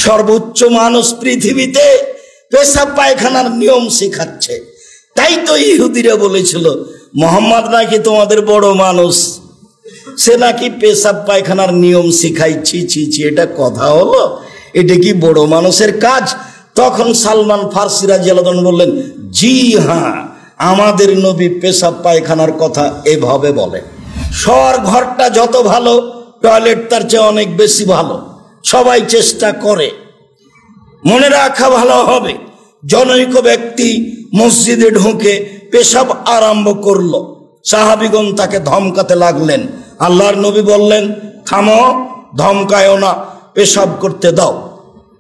সর্বোচ্চ মানুষ পৃথিবীতে পেশাব পায়খানার নিয়ম শেখাচ্ছে। তাই তো ইহুদিরা বলেছিল মোহাম্মদ নাকি তোমাদের বড় মানুষ, সে নাকি পেশাব পায়খানার নিয়ম শিখাইছি। ছি ছি, এটা কথা হলো? এটা কি বড় মানুষের কাজ? তখন সালমান ফার্সি রাদিয়াল্লাহু আনহু বললেন, জি হ্যাঁ, আমাদের নবী পেশাব পায়খানার কথা এভাবে বলে। শোয়ার ঘরটা যত ভালো, টয়লেট তার চেয়ে অনেক বেশি ভালো। সবাই চেষ্টা করে। মনে রাখা ভালো হবে, জনৈক ব্যক্তি মসজিদে ঢুকে পেশাব আরম্ভ করলো। সাহাবীগণ তাকে ধমকাতে লাগলেন। আল্লাহর নবী বললেন, থামো, ধমকায়ও না, পেশাব করতে দাও।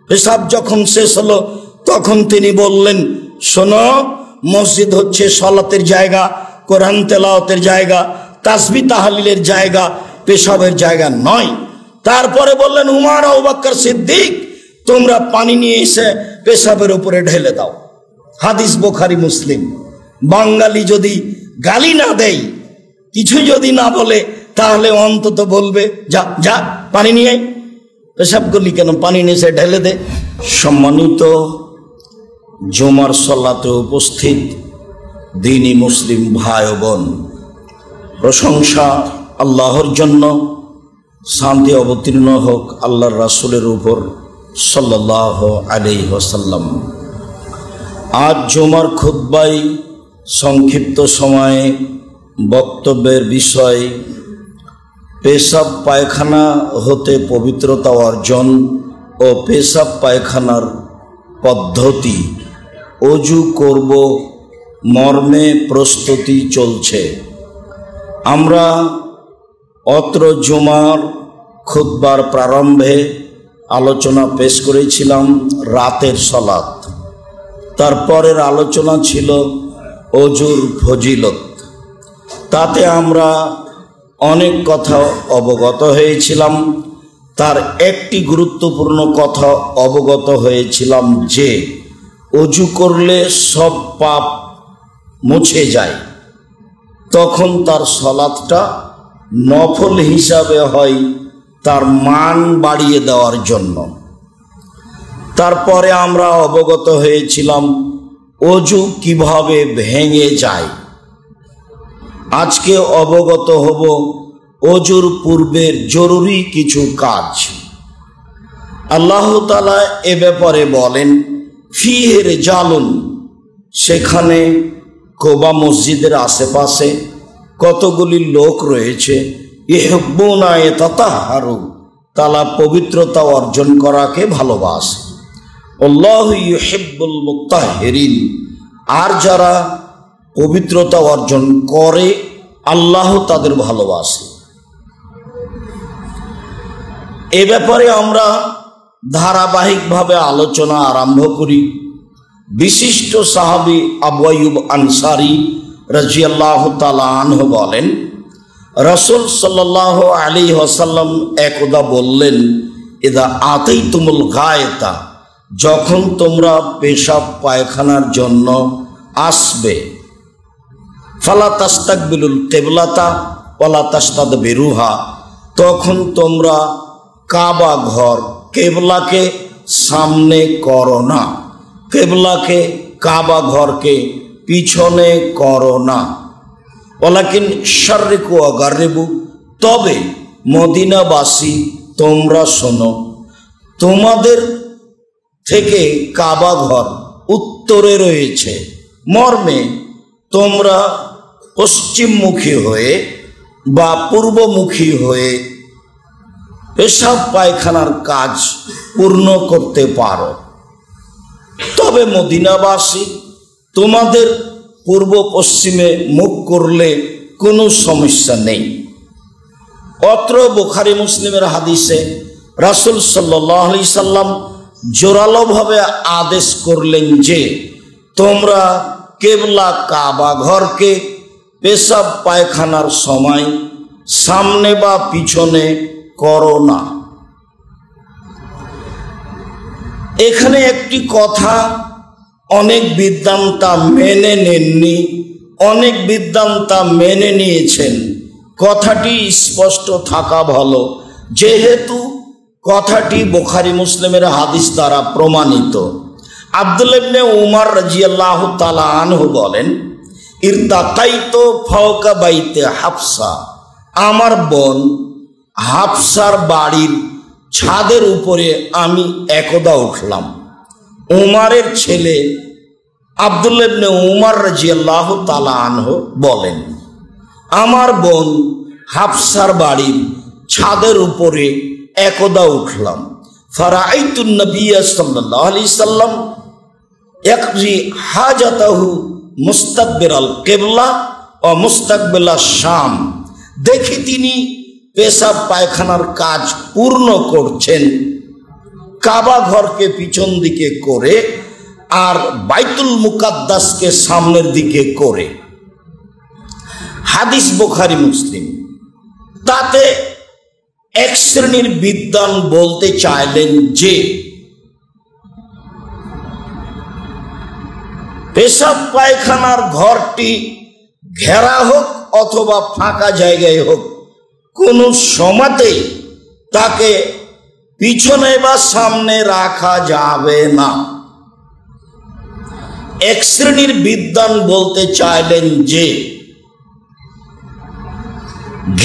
পেশাব যখন শেষ হলো তখন তিনি বললেন, শোনো, মসজিদ হচ্ছে সলাতের জায়গা, কোরআন তেলাওয়াতের জায়গা, তাসবিহ তাহলিলের জায়গা, পেশাবের জায়গা নয়। তারপরে বললেন, উমর, আবু বকর সিদ্দিক, তোমরা পানি নিয়ে এসে পেশাবের উপরে ঢেলে দাও। হাদিস বুখারী মুসলিম। বাঙালি যদি গালি না দেয়, কিছু যদি না বলে, তাহলে অন্তত বলবে, যা যা পানি নিয়ে আয়। পেশাব করলি কেন? পানি নিয়ে এসে ঢেলে দে। সম্মানিত জুমার সালাতে উপস্থিত দ্বীনি মুসলিম ভাই ও বোন, প্রশংসা আল্লাহর জন্য, শান্তি অবতীর্ণ হোক আল্লাহর রাসূলের উপর সাল্লাল্লাহু আলাইহি ওয়াসাল্লাম। আজ জুমার খুতবায় সংক্ষিপ্ত সময়ে বক্তব্যের বিষয় পেশাব পায়খানা হতে পবিত্রতা অর্জন ও পেশাব পায়খানার পদ্ধতি, অজু করব মর্মে প্রস্তুতি চলছে। আমরা অত্র জুমার খুতবার প্রারম্ভে আলোচনা পেশ করেছিলাম রাতের সালাত। তারপরের আলোচনা ছিল অজুর ফজিলত। তাতে আমরা অনেক কথা অবগত হয়েছিলাম। তার একটি গুরুত্বপূর্ণ কথা অবগত হয়েছিলাম যে অজু করলে সব পাপ মুছে যায়, তখন তার সালাতটা নফল হিসাবে হয়, তার মান বাড়িয়ে দেওয়ার জন্য। তারপরে আমরা অবগত হয়েছিলাম অজু কিভাবে ভেঙে যায়। আজকে অবগত হব অজুর পূর্বের জরুরি কিছু কাজ। আল্লাহ তাআলা এ ব্যাপারে বলেন, ফিহে রিজালুন, সেখানে কোবা মসজিদের আশেপাশে কতগুলি লোক রয়েছে, ইহুব্বুনা ইয়াতাতাহহারু, তারা পবিত্রতা অর্জন করাকে ভালোবাসে। আল্লাহু ইউহিব্বুল মুত্তাহহিরিন, আর যারা পবিত্রতা অর্জন করে আল্লাহ তাদের ভালোবাসে। এ ব্যাপারে আমরা ধারাবাহিকভাবে আলোচনা আরম্ভ করি। বিশিষ্ট সাহাবী আবু আইয়ুব আনসারী রাদিয়াল্লাহু তাআলা আনহু বলেন, রাসূল সাল্লাল্লাহু আলাইহি ওয়াসাল্লাম একদা বললেন, ইদা আতাইতুমুল গায়তা, যখন তোমরা পেশাব পায়খানার জন্য আসবে, ফালা তাস্তাকবিলুল কিবলাতা ওয়ালা তাস্তাদবিরুহা, তখন তোমরা কাবা ঘর কিবলাকে সামনে করো না, কিবলাকে কাবা ঘরকে পিছনে করো না। ওয়ালাকিন শাররিকু ওয়া গাররিবু, তবে মদিনাবাসী তোমরা শোনো, তোমাদের থেকে কাবা ঘর উত্তরে রয়েছে, মর্মে তোমরা পশ্চিমমুখী হয়ে বা পূর্বমুখী হয়ে পেশাব পায়খানার কাজ পূর্ণ করতে পারো। তবে মদিনাবাসী তোমাদের পূর্ব পশ্চিমে মুখ করলে কোনো সমস্যা নেই। অত্র বুখারী মুসলিমের হাদিসে রাসূল সাল্লাল্লাহু আলাইহি সাল্লাম জোরালোভাবে আদেশ করলেন যে তোমরা কিবলা কাবা ঘরকে পেশাব পায়খানার সময় সামনে বা পিছনে করো না। এখানে একটি কথা অনেক বিদ্বান্তা মেনে নেননি, অনেক বিদ্বান্তা মেনে নিয়েছেন। কথাটি স্পষ্ট থাকা ভালো, যেহেতু কথাটি বুখারী মুসলিমের হাদিস দ্বারা প্রমাণিত। আব্দুল্লাহ ইবনে উমর রাদিয়াল্লাহু তাআলা আনহু বলেন, ইরতাকাইতু ফাওকা বাইতে হাফসা, আমার বোন হাফসার বাড়ির ছাদের উপরে আমি একদা উঠলাম। উমরের ছেলে আব্দুল্লাহ ইবনে উমর রাদিয়াল্লাহু তাআলা আনহু বলেন, আমার বোন হাফসার বাড়ির ছাদের উপরে একদা উঠলাম। ফারাআইতুন নবিয়্য সাল্লাল্লাহু আলাইহি সাল্লাম ইয়াকজি হাজাতাহু মুস্তাকবিরাল কিবলা ও মুস্তাকবিলাশ শাম, দেখি তিনি পেশাব পায়খানার কাজ পূর্ণ করছেন কাবা ঘরকে পিছন দিকে করে আর বাইতুল মুকাদ্দাসকে সামনের দিকে করে। হাদিস বুখারী মুসলিম। তাতে এক শ্রেণীর বিদ্বান বলতে চাইলেন যে পেশাব পায়খানার ঘরটি ঘেরা হোক অথবা ফাঁকা জায়গায় হোক, কোনো সময়তেই তাকে পিছনে বা সামনে রাখা যাবে না। এক শ্রেণীর বিদ্বান বলতে চাইলেন যে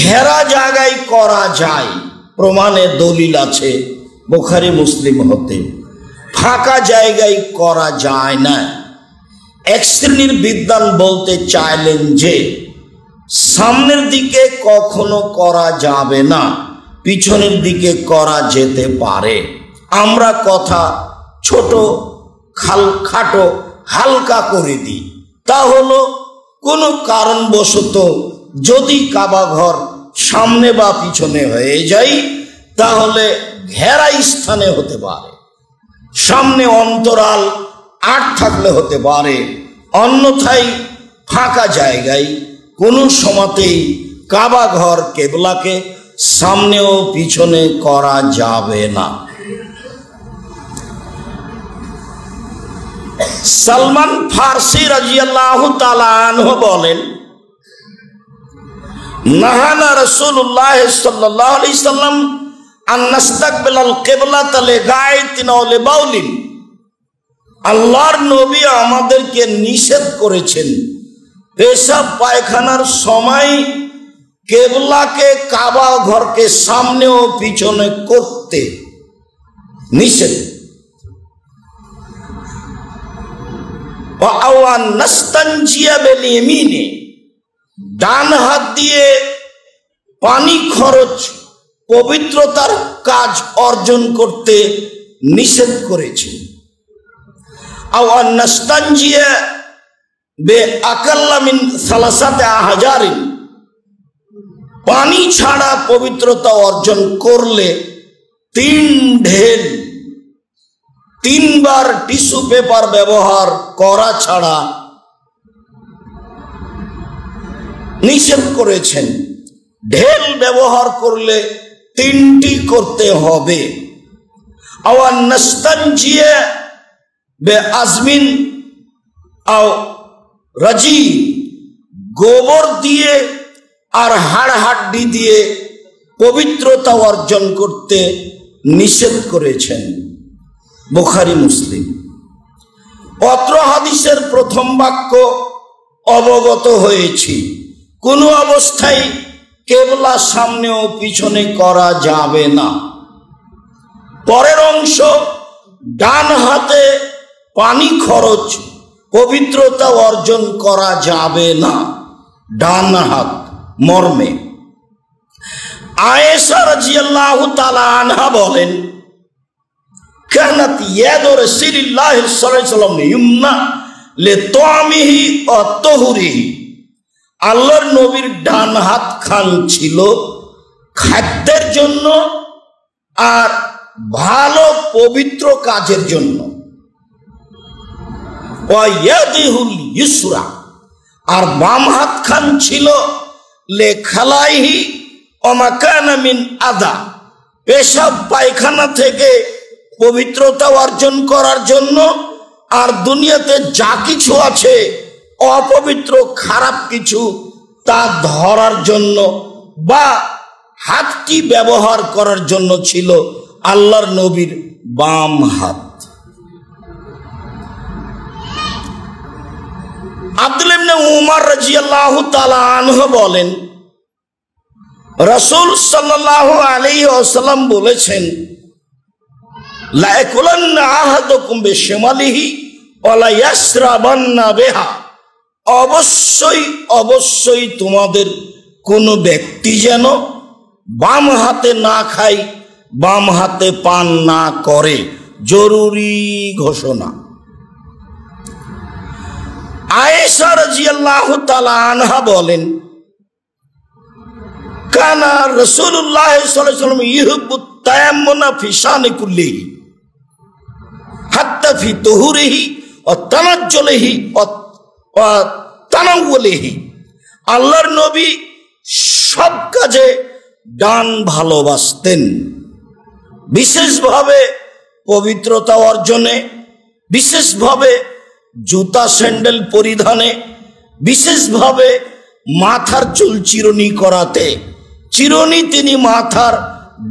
ঘেরা জায়গায় করা যায়, প্রমাণে দলিল আছে বুখারী মুসলিম হতে। ফাঁকা জায়গায় করা যায় না। এক শ্রেণীর বিদ্বান বলতে চাইলেন যে সামনের দিকে কখনো করা যাবে না, পিছনের দিকে করা যেতে পারে। আমরা কথা ছোট খাটো হালকা করে দিই। তা হলো কোনো কারণবশত যদি কাবা ঘর সামনে বা পিছনে হয়ে যায়, তাহলে ঘেরা স্থানে হতে পারে, সামনে অন্তরাল আট থাকলে হতে পারে, অন্যথায় ফাঁকা জায়গায় কোনো সময়তেই কাবা ঘর কেবলাকে সামনে ও পিছনে করা যাবে না। সালমান ফারসি রাদিয়াল্লাহু তাআলা আনহু বলেন, নাহানা রাসূলুল্লাহ সাল্লাল্লাহু আলাইহি সাল্লাম আন নাস্তাকবিলাল কিবলাতা লিগায়তিন ওয়া লিবাউলিন, আল্লাহর নবী আমাদেরকে নিষেধ করেছেন পেশাব পায়খানার সময় কেবলাকে কাবা ঘরকে সামনে ও পিছনে করতে নিষেধ। ওয়া নাস্তানজিয়া বিল ইয়ামিনি, ডান হাত দিয়ে পানি খরচ পবিত্রতার কাজ অর্জন করতে নিষেধ করেছে। ওয়া নাস্তানজিয়া বে আকাল্লা মিন সালাসাতি আহজারিন, পানি ছাড়া পবিত্রতা অর্জন করলে 3 ঢেল 3 বার টিস্যু পেপার ব্যবহার করা ছাড়া নিষেধ করেছেন। ঢেল ব্যবহার করলে 3টি করতে হবে। ওয়া নাস্তানজিয়া বে আজমিন আও রাজি, গোবর দিয়ে আর হাড় হাড্ডি দিয়ে পবিত্রতা অর্জন করতে নিষেধ করেছেন। বুখারী মুসলিম। অত্র হাদিসের প্রথম বাক্য অবগত হয়েছি, কোনো অবস্থায় কেবলা সামনে ও পিছনে করা যাবে না। পরের অংশ, ডান হাতে পানি খরচ পবিত্রতা অর্জন করা যাবে না, ডান হাত মর্মে। আয়েশা রাদিয়াল্লাহু তাআলা আনহা বলেন, কানাত ইয়াদু রাসূলিল্লাহ সাল্লাল্লাহু আলাইহি ওয়াসাল্লাম ইউমনা লিতামিহি ওয়া তাহুরিহি, আল্লাহর নবীর ডান হাত খান ছিল খাদ্যের জন্য আর ভালো পবিত্র কাজের জন্য। ওয়া ইয়াদিহুল ইউসরা, আর বাম হাত খান ছিল লেখালাইহি ওয়া মাকানা মিন আদা, পেশাব পায়খানা থেকে পবিত্রতা অর্জন করার জন্য আর দুনিয়াতে যা কিছু আছে অপবিত্র খারাপ কিছু তা ধরার জন্য বা হাতটি ব্যবহার করার জন্য ছিল আল্লাহর নবীর বাম হাত। আব্দুল্লাহ ইবনে উমর রাদিয়াল্লাহু তাআলা আনহু বলেন, রাসূল সাল্লাল্লাহু আলাইহি ওয়াসাল্লাম বলেছেন, লা ইয়াকুলান্না আহাদুকুম বিশিমালিহি ওয়া লা ইয়াশরাবান্না বিহা, অবশ্যই অবশ্যই তোমাদের কোনো ব্যক্তি যেন বাম হাতে না খায়, বাম হাতে পান না করে, জরুরি ঘোষণা। আয়েশা রাদিয়াল্লাহু তাআলা আনহা বলেন, কানা রাসূলুল্লাহ সাল্লাল্লাহু আলাইহি ওয়াসাল্লাম ইউহিব্বু তায়াম্মুনা ফি শানি কুল্লিহি হাত্তা ফি তুহুরিহি ওয়া তানাজ্জুলিহি ওয়া তানাওউলিহি। আল্লাহর নবী সব কাজে ডান ভালোবাসতেন, বিশেষভাবে পবিত্রতা অর্জনে, বিশেষভাবে জুতা স্যান্ডেল পরিধানে, বিশেষভাবে মাথার চুল চিরুনি করাতে। চিরুনি তিনি মাথার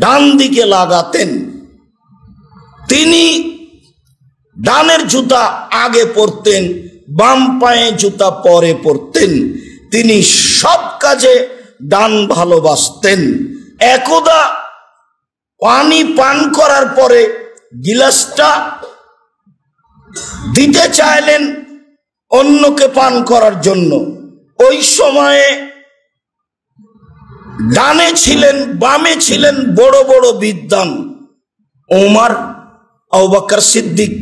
ডান দিকে লাগাতেন। তিনি ডানের জুতা আগে পরতেন, বাম পায়ে জুতা পরে পরতেন। তিনি সব কাজে ডান ভালোবাসতেন। একদা পানি পান করার পরে গিলাসটা দিতে চাইলেন অন্যকে পান করার জন্য। ওই সময়ে ডানে ছিলেন, বামে ছিলেন বড় বড় বিদ্বান, ওমর, আবু বকর সিদ্দিক,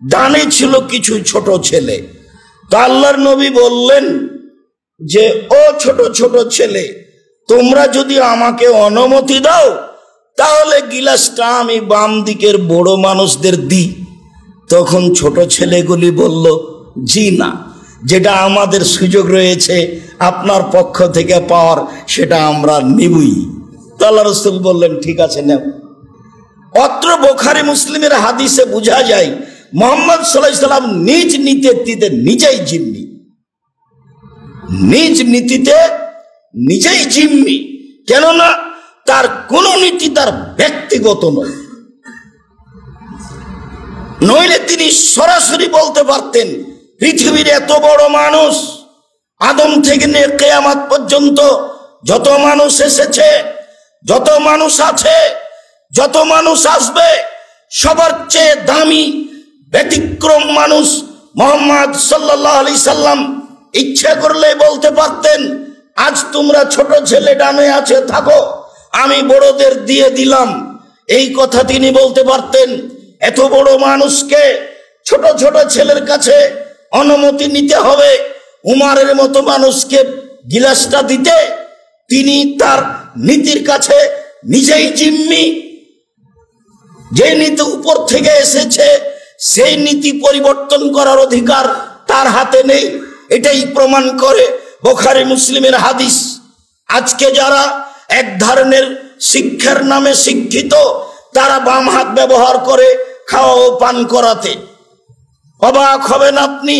ডানে ছিল কিছু ছোট ছেলে। তো আল্লাহর নবী বললেন যে, ও ছোট ছোট ছেলে, তোমরা যদি আমাকে অনুমতি দাও তাহলে গিলাসটা আমি বাম দিকের বড় মানুষদের দিই। তখন ছোট ছেলেগুলি বলল, জি না, যেটা আমাদের সুযোগ রয়েছে আপনার পক্ষ থেকে পাওয়ার সেটা আমরা নিবই। তো আল্লাহ রাসূল বললেন, ঠিক আছে নাও। অত্র বুখারী মুসলিমের হাদিসে বোঝা যায় মুহাম্মদ সাল্লাল্লাহু আলাইহি সাল্লাম নিজ নীতিতে নিজেই জিম্মি, নিজ নীতিতে নিজেই জিম্মি। কেননা তার কোন নীতি তার ব্যক্তিগত নয়। নইলে তিনি সরাসরি বলতে পারতেন, পৃথিবীর এত বড় মানুষ, আদম থেকে নিয়ে কিয়ামত পর্যন্ত যত মানুষ এসেছে, যত মানুষ আছে, যত মানুষ আসবে, সবার চেয়ে দামি ব্যতিক্রম মানুষ মুহাম্মদ সাল্লাল্লাহু আলাইহি সাল্লাম। ইচ্ছে করলে বলতে পারতেন, আজ তোমরা ছোট ছেলে ডানে আছে থাকো, আমি বড়দের দিয়ে দিলাম। এই কথা তিনি বলতে পারতেন। এত বড় মানুষকে ছোট ছোট ছেলের কাছে অনুমতি নিতে হবে, উমারের মতো মানুষকে গিলাসটা দিতে? তিনি তার নীতির কাছে নিজেই জিম্মি। যে নীতি উপর থেকে এসেছে সেই নীতি পরিবর্তন করার অধিকার তার হাতে নেই। এটাই প্রমাণ করে বুখারী মুসলিমের হাদিস। আজকে যারা এক ধরনের শিক্ষার নামে শিক্ষিত, তারা বাম হাত ব্যবহার করে খাওয়া ও পান করাতে। অবাক হবেন আপনি,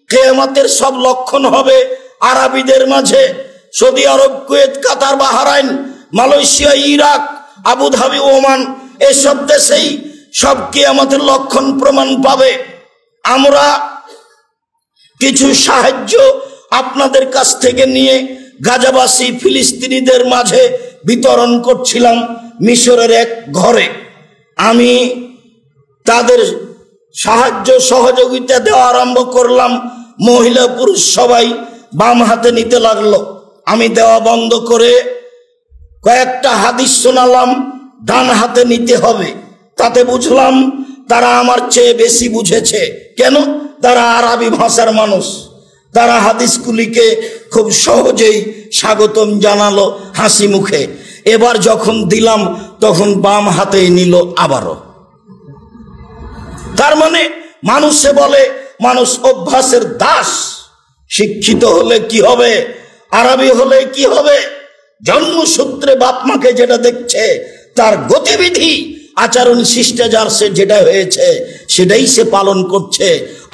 কিয়ামতের সব লক্ষণ হবে আরবীদের মাঝে। Saudi Arabia, Kuwait, Qatar, Bahrain, Malaysia, Iraq, Abu Dhabi, Oman, এসব দেশেই সব কিয়ামতের লক্ষণ প্রমাণ পাবে। আমরা কিছু সাহায্য আপনাদের কাছ থেকে নিয়ে গাজাবাসী ফিলিস্তিনিদের মাঝে বিতরণ করছিলাম মিশরের এক ঘরে। আমি তাদের সাহায্য সহযোগিতা দেওয়া আরম্ভ করলাম। মহিলা পুরুষ সবাই বাম হাতে নিতে লাগলো। আমি দেওয়া বন্ধ করে কয়েকটা হাদিস শোনালাম, ডান হাতে নিতে হবে। তাতে বুঝলাম তারা আমার চেয়ে বেশি বুঝেছে। কেন? তারা আরবি ভাষার মানুষ। তারা হাদিসগুলিকে খুব সহজেই স্বাগতম জানালো হাসি মুখে। এবার যখন দিলাম তখন বাম হাতে নিল আবারও। তার মানে মানুষে বলে মানুষ অভ্যাসের দাস। শিক্ষিত হলে কি হবে, আরবি হলে কি হবে, জন্মসূত্রে বাপ মাকে যেটা দেখছে তার গতিবিধি আচরণ শিষ্টাচার সে যেটা হয়েছে সেটাই সে পালন করছে।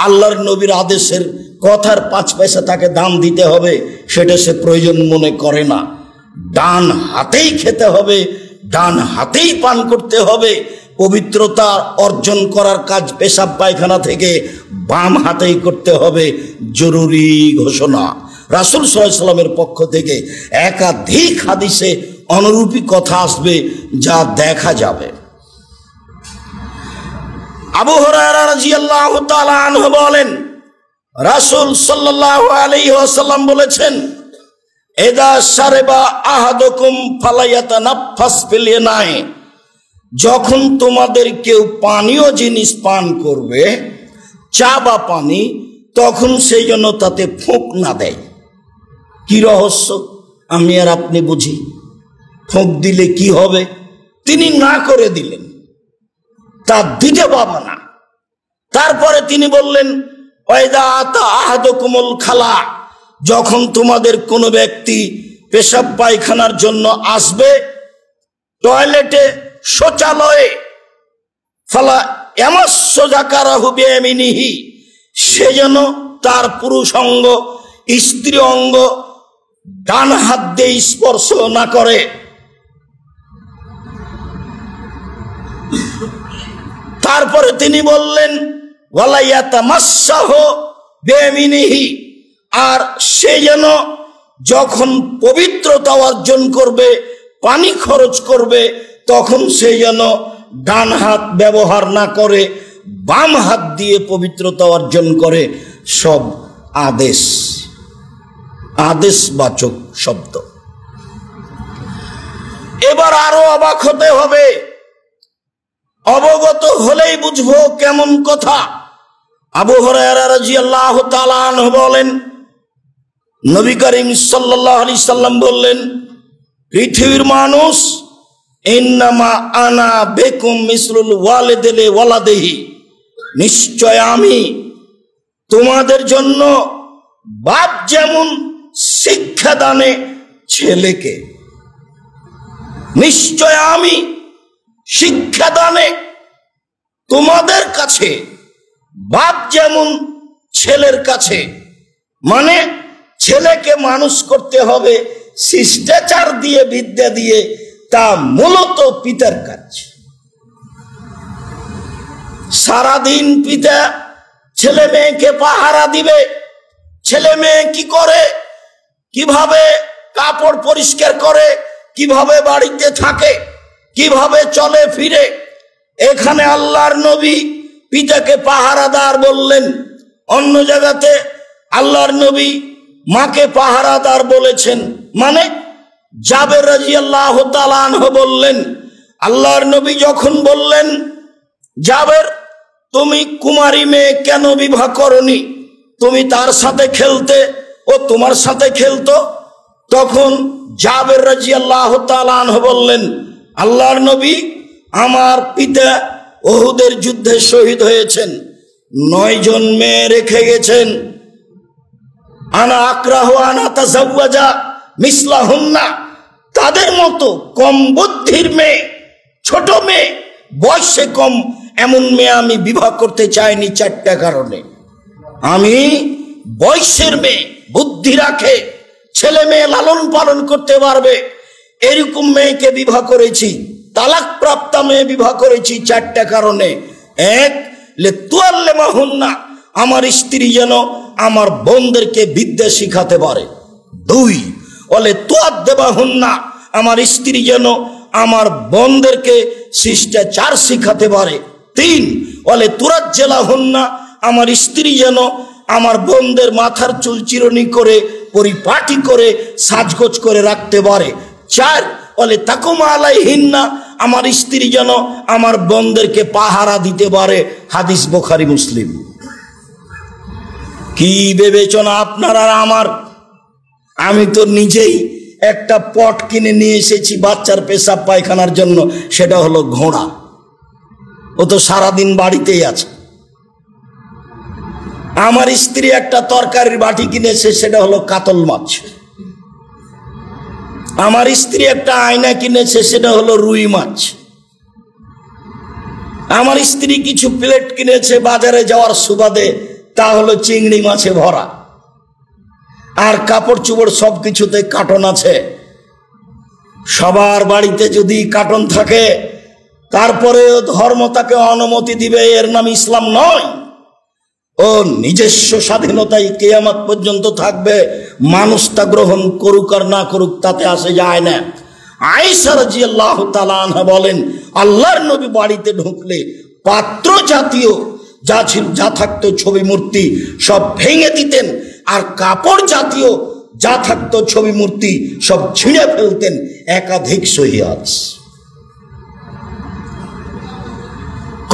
আল্লাহর নবীর আদেশের কথার 5 পয়সা তাকে দাম দিতে হবে সেটা সে প্রয়োজন মনে করে না। ডান হাতেই খেতে হবে, ডান হাতেই পান করতে হবে, পবিত্রতা অর্জন করার কাজ পেশাব পায়খানা থেকে বাম হাতেই করতে হবে, জরুরি ঘোষণা রাসূল সাল্লাল্লাহু আলাইহি ওয়াসাল্লামের পক্ষ থেকে। একাধিক হাদিসে অনুরূপী কথা আসবে, যা দেখা যাবে। আবু হুরায়রা রাদিয়াল্লাহু তাআলা আনহু বলেন, রাসূল সাল্লাল্লাহু আলাইহি ওয়াসাল্লাম বলেছেন, ইযা শারিবা আহাদুকুম ফালায়াতানাফাস ফিল ইনাই, যখন তোমাদের কেউ পানীয় জিনিস পান করবে, চা বা পানি, তখন সেই জন্য তাতে ফুঁক না দেয়। কি রহস্য আমি আর আপনি বুঝি। ফুঁক দিলে কি হবে? তিনি না করে দিলেন, তা দিতে পাবা না। তারপরে তিনি বললেন, ওয়াইদা আতা আহাদুকুমুল খালা, যখন তোমাদের কোনো ব্যক্তি পেশাব পায়খানার জন্য আসবে, টয়লেটে, শৌচালয়ে, ফালা ইয়ামাসসু যাকারাহু বিয়ামিনিহি, সে যেন তার পুরুষ অঙ্গ, স্ত্রী অঙ্গ ডান হাত দিয়ে স্পর্শ না করে। তারপরে তিনি বললেন, ওয়ালা ইয়াতামাসসাহু বিয়ামিনিহি, আর সে যেন যখন পবিত্রতা অর্জন করবে, পানি খরচ করবে, তখন সে যেন ডান হাত ব্যবহার না করে, বাম হাত দিয়ে পবিত্রতা অর্জন করে। সব আদেশ, আদেশবাচক শব্দ। এবার আরো অবাক হতে হবে, অবগত হলেই বুঝবো কেমন কথা। আবু হুরায়রা রাদিয়াল্লাহু তাআলা আনহু বলেন, নবী করিম সাল্লাল্লাহু আলাইহি সাল্লাম বললেন, পৃথিবীর মানুষ, ইন্নামা আনা বিকুম মিসলুল ওয়ালিদিল ওয়ালাদিহি, নিশ্চয় আমি তোমাদের জন্য বাপ যেমন শিক্ষা দানে ছেলেকে, নিশ্চয় আমি শিক্ষা দানে তোমাদের কাছে বাপ যেমন ছেলের কাছে, মানে ছেলেকে মানুষ করতে হবে শিষ্টাচার দিয়ে, বিদ্যা দিয়ে, তা মূলত পিতার কাজ। সারাদিন পিতা ছেলে মেয়েকে পাহারা দিবে। ছেলে মেয়ে কি করে, কিভাবে কাপড় পরিষ্কার করে, কিভাবে বাড়িতে থাকে, কিভাবে চলে ফিরে, এখানে আল্লাহর নবী পিতাকে পাহারাদার বললেন। অন্য জায়গাতে আল্লাহর নবী মাকে পাহারাদার বলেছেন। মানে জাবের রাদিয়াল্লাহু তাআলা আনহু বললেন, আল্লাহর নবী যখন বললেন, জাবের তুমি কুমারী মেয়ে কেন বিবাহ করনি, তুমি তার সাথে খেলতে, ও তোমার সাথে খেলতো, তখন জাবের রাদিয়াল্লাহু তাআলা আনহু বললেন, আল্লাহর নবী, আমার পিতা উহুদের যুদ্ধে শহীদ হয়েছেন, 9 জন মেয়ে রেখে গেছেন। আনা আক্রাহু আনা তাযাওয়াজা মিসলাহুন্না, তাদের মতো কম বুদ্ধির মেয়ে, ছোট মেয়ে, বয়সে কম, এমন মেয়ে আমি বিবাহ করতে চাইনি 4টা কারণে। আমি বয়সের মেয়ে, বুদ্ধি রাখে, ছেলে মেয়ে লালন পালন করতে পারবে, এরকম মেয়েকে বিবাহ করেছি। তালাক প্রাপ্ত মেয়ে বিবাহ করেছি 4টা কারণে। 1, লিতুআল্লিমাহুন্না, আমার স্ত্রী যেন আমার বোনদেরকে বিদ্যা শিখাতে পারে। 2, লিতুআদ্দিবাহুন্না, আমার স্ত্রী যেন আমার বোনদেরকে শিষ্টাচার শিখাতে পারে। 3, লিতুরাজ্জিলাহুন্না, আমার স্ত্রী যেন আমার বোনদের মাথার চুল চিরুনি করে, পরিপাটি করে, সাজগোজ করে রাখতে পারে। 4, লিতাকুমা আলাইহিন্না, আমার স্ত্রী যেন আমার বোনদেরকে পাহারা দিতে পারে। হাদিস বুখারী মুসলিম। কি বিবেচনা আপনার আর আমার! আমি তো নিজেই একটা পট কিনে নিয়ে এসেছি বাচ্চার পেশাব পায়খানার জন্য, সেটা হলো ঘোড়া। ও তো সারাদিন বাড়িতেই আছে। আমার স্ত্রী একটা তরকারির বাটি কিনেছে, সেটা হলো কাতল মাছ। আমার স্ত্রী একটা আয়না কিনেছে, সেটা হলো রুই মাছ। আমার স্ত্রী কিছু প্লেট কিনেছে বাজারে যাওয়ার সুবাদে, তা হলো চিংড়ি মাছে ভরা। আর কাপড় চোপড় সব কিছুতে কার্টন আছে। সবার বাড়িতে যদি কার্টন থাকে, তারপরে ধর্ম তাকে অনুমতি দিবে, এর নাম ইসলাম নয়। ও নিজস্ব স্বাধীনতায় কিয়ামত পর্যন্ত থাকবে, মানুষ তা গ্রহণ করুক আর না করুক তাতে আসে যায় না। আয়েশা রাদিয়াল্লাহু তাআলা আনহা বলেন, আল্লাহর নবী বাড়িতে ঢুকলে পাত্র জাতীয় যা থাকতো ছবি মূর্তি সব ভেঙে দিতেন, আর কাপড় জাতীয় যা থাকতো ছবি মূর্তি সব ছিঁড়ে ফেলতেন। একাধিক সহিহ হাদিস।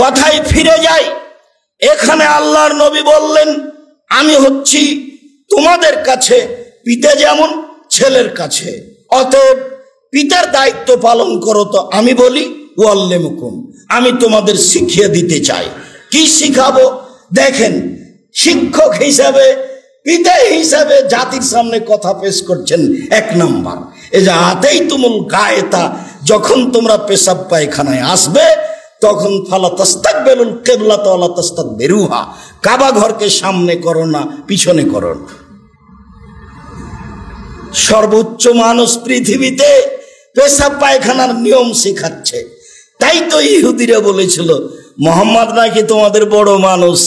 কথায় ফিরে যাই, এখানে আল্লাহর নবী বললেন, আমি হচ্ছি তোমাদের কাছে পিতা যেমন ছেলের কাছে, অতএব পিতার দায়িত্ব পালন করো। তো আমি বলি ওয়াল্লিমুকুম, আমি তোমাদের শিখিয়ে দিতে চাই। কি শিখাবো? দেখেন, শিক্ষক হিসাবে, পিতা হিসাবে জাতির সামনে কথা পেশ করছেন। এক নাম্বার, এই যে আতেই তুমুল গায়েতা, যখন তোমরা পেশাব পায়খানায় আসবে তখন ফালা তাস্তাকবিলুল কিবলাত ওয়ালা তাস্তাকবিরুহা, কাবা ঘরকে সামনে করো না, পিছনে করো না। সর্বোচ্চ মানুষ পৃথিবীতে পেশাব পায়খানার নিয়ম শেখাচ্ছে। তাই তো ইহুদিরা বলেছিল, মোহাম্মদ নাকি তোমাদের বড় মানুষ,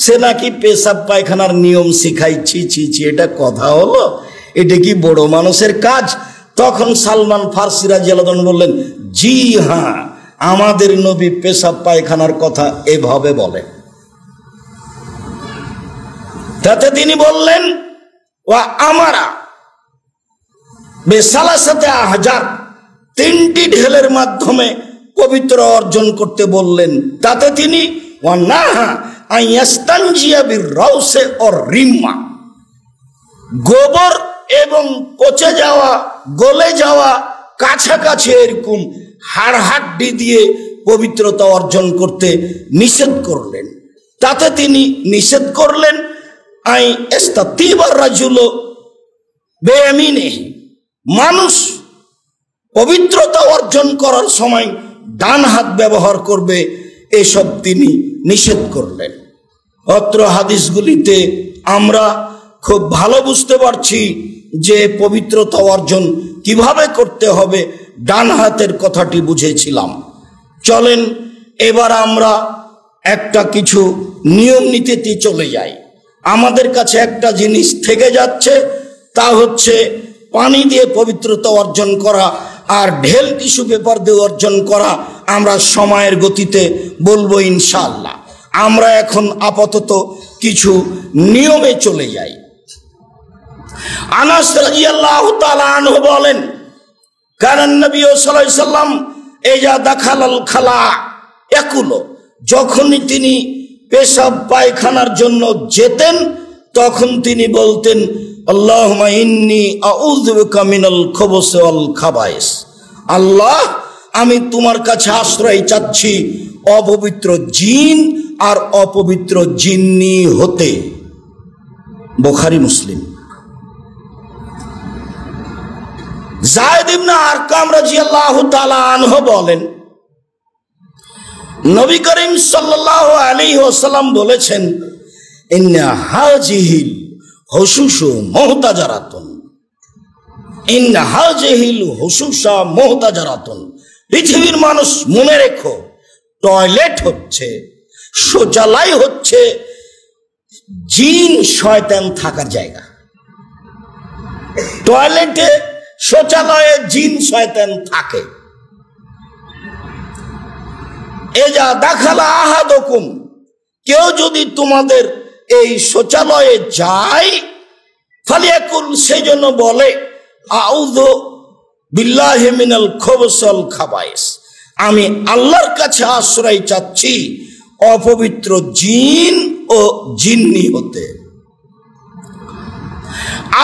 সে নাকি পেশাব পায়খানার নিয়ম শিখাইছি। ছি ছি, এটা কথা হলো? এটা কি বড় মানুষের কাজ? তখন সালমান ফারসি রাদিয়াল্লাহু আনহু বললেন, জি হ্যাঁ, আমাদের নবী পেশাব পায়খানার কথা এভাবে বলেন। তাতে তিনি বললেন, ওয়া আমারা বেসালাসাতে আহজার, 3টি ঢেলের মাধ্যমে পবিত্র অর্জন করতে বললেন। তাতে তিনি ওয়া নাহা আইয়াস্তানজিয়া বিররাউসে অর রিম্মা, গোবর এবং পচে যাওয়া, গলে যাওয়া, কাছাকাছি এরকম হাড়হাড্ডি দিয়ে পবিত্রতা অর্জন করতে নিষেধ করলেন। তাতে তিনি নিষেধ করলেন, আই ইস্তাতিবার রাজুল বেয়ামিনিহি, মানুষ পবিত্রতা অর্জন করার সময় ডান হাত ব্যবহার করবে, এসব তিনি নিষেধ করলেন। অত্র হাদিসগুলিতে আমরা খুব ভালো বুঝতে পারছি যে পবিত্রতা অর্জন কিভাবে করতে হবে, ডান হাতের কথাটি বুঝেছিলাম। চলেন এবার আমরা একটা কিছু নিয়ম নীতিতে চলে যাই। আমাদের কাছে একটা জিনিস থেকে যাচ্ছে, তা হচ্ছে পানি দিয়ে পবিত্রতা অর্জন করা আর ঢেল টিস্যু পেপার দিয়ে অর্জন করা। আমরা সময়ের গতিতে বলবো ইনশাআল্লাহ। আমরা এখন আপাতত কিছু নিয়মে চলে যাই। আনাস রাদিয়াল্লাহু তাআলা আনহু বলেন, কারণ নবী সাল্লাল্লাহু আলাইহি সাল্লাম ইজা দাখালাল খালা ইয়াকুলু, যখনই তিনি পেশাব পায়খানার জন্য যেতেন তখন তিনি বলতেন, আল্লাহুম্মা ইন্নী আউযু বিকা মিনাল খুবুসি ওয়াল খাবায়েস, আল্লাহ আমি তোমার কাছে আশ্রয় চাচ্ছি অপবিত্র জিন আর অপবিত্র জিন্নি হতে। বুখারী মুসলিম। যায়েদ ইবনে আরকাম রাদিয়াল্লাহু তাআলা আনহু বলেন, নবী করিম সাল্লাল্লাহু আলাইহি ওয়াসাল্লাম বলেছেন, ইন্না হাজিহিল হুসুসু মুহতাজারাতুন, ইন্না হাজিহিল হুসুসা মুহতাজারাতুন, পৃথিবীর মানুষ মনে রেখো, টয়লেট হচ্ছে, শৌচালয় হচ্ছে জিন শয়তান থাকার জায়গা। টয়লেটে শৌচালয়ে জিন শয়তান থাকে। এজা দাখালা আহাদুকুম, কেউ যদি তোমাদের এই শৌচালয়ে যায়, ফালিয়াকুল, সেজন্য বলে, আউযু বিল্লাহি মিনাল খুবুসি ওয়াল খাবায়েস, আমি আল্লাহর কাছে আশ্রয় চাচ্ছি অপবিত্র জিন ও জিন্নি হতে।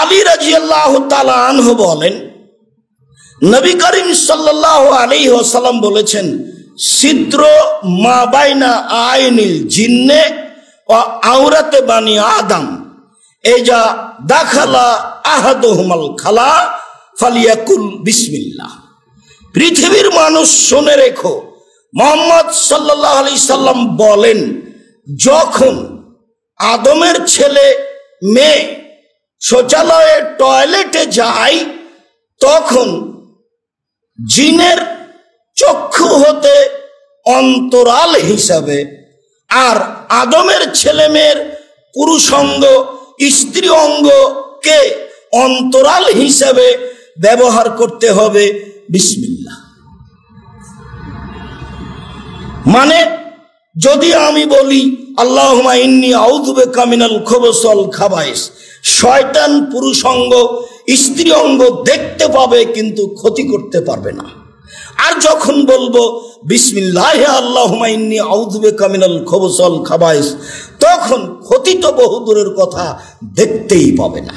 আলী রাদিয়াল্লাহু তাআলা আনহু বলেন, নবী করিম সাল্লাল্লাহু আলাইহি ওয়াসাল্লাম বলেছেন, সিদ্র মা বাইনা আইনিল জিন্নে ওয়া আওরাতে বানি আদম, এজা দাখালা আহাদুহুমাল খালা ফালিয়াকুল বিসমিল্লাহ। পৃথিবীর মানুষ শুনে রেখো, মুহাম্মদ সাল্লাল্লাহু আলাইহি সাল্লাম বলেন, যখন আদমের ছেলে মেয়ে শৌচালয়ে টয়লেটে যায় তখন জিনের চক্ষু হতে অন্তরাল হিসাবে, আর আদমের ছেলে মেয়ের পুরুষাঙ্গ স্ত্রী অঙ্গকে অন্তরাল হিসাবে ব্যবহার করতে হবে বিসমিল্লাহ। মানে যদি আমি বলি আল্লাহুম্মা ইন্নী আউযু বিকা মিনাল খুবুসি ওয়াল খাবায়েস, শয়তান পুরুষাঙ্গ স্ত্রী অঙ্গ দেখতে পাবে কিন্তু ক্ষতি করতে পারবে না। আর যখন বলবো বিসমিল্লাহ আল্লাহুম্মা ইন্নী আউযু বিকা মিনাল খুবুসি ওয়াল খাবায়েস, তখন ক্ষতি তো বহুদূরের কথা, দেখতেই পাবে না।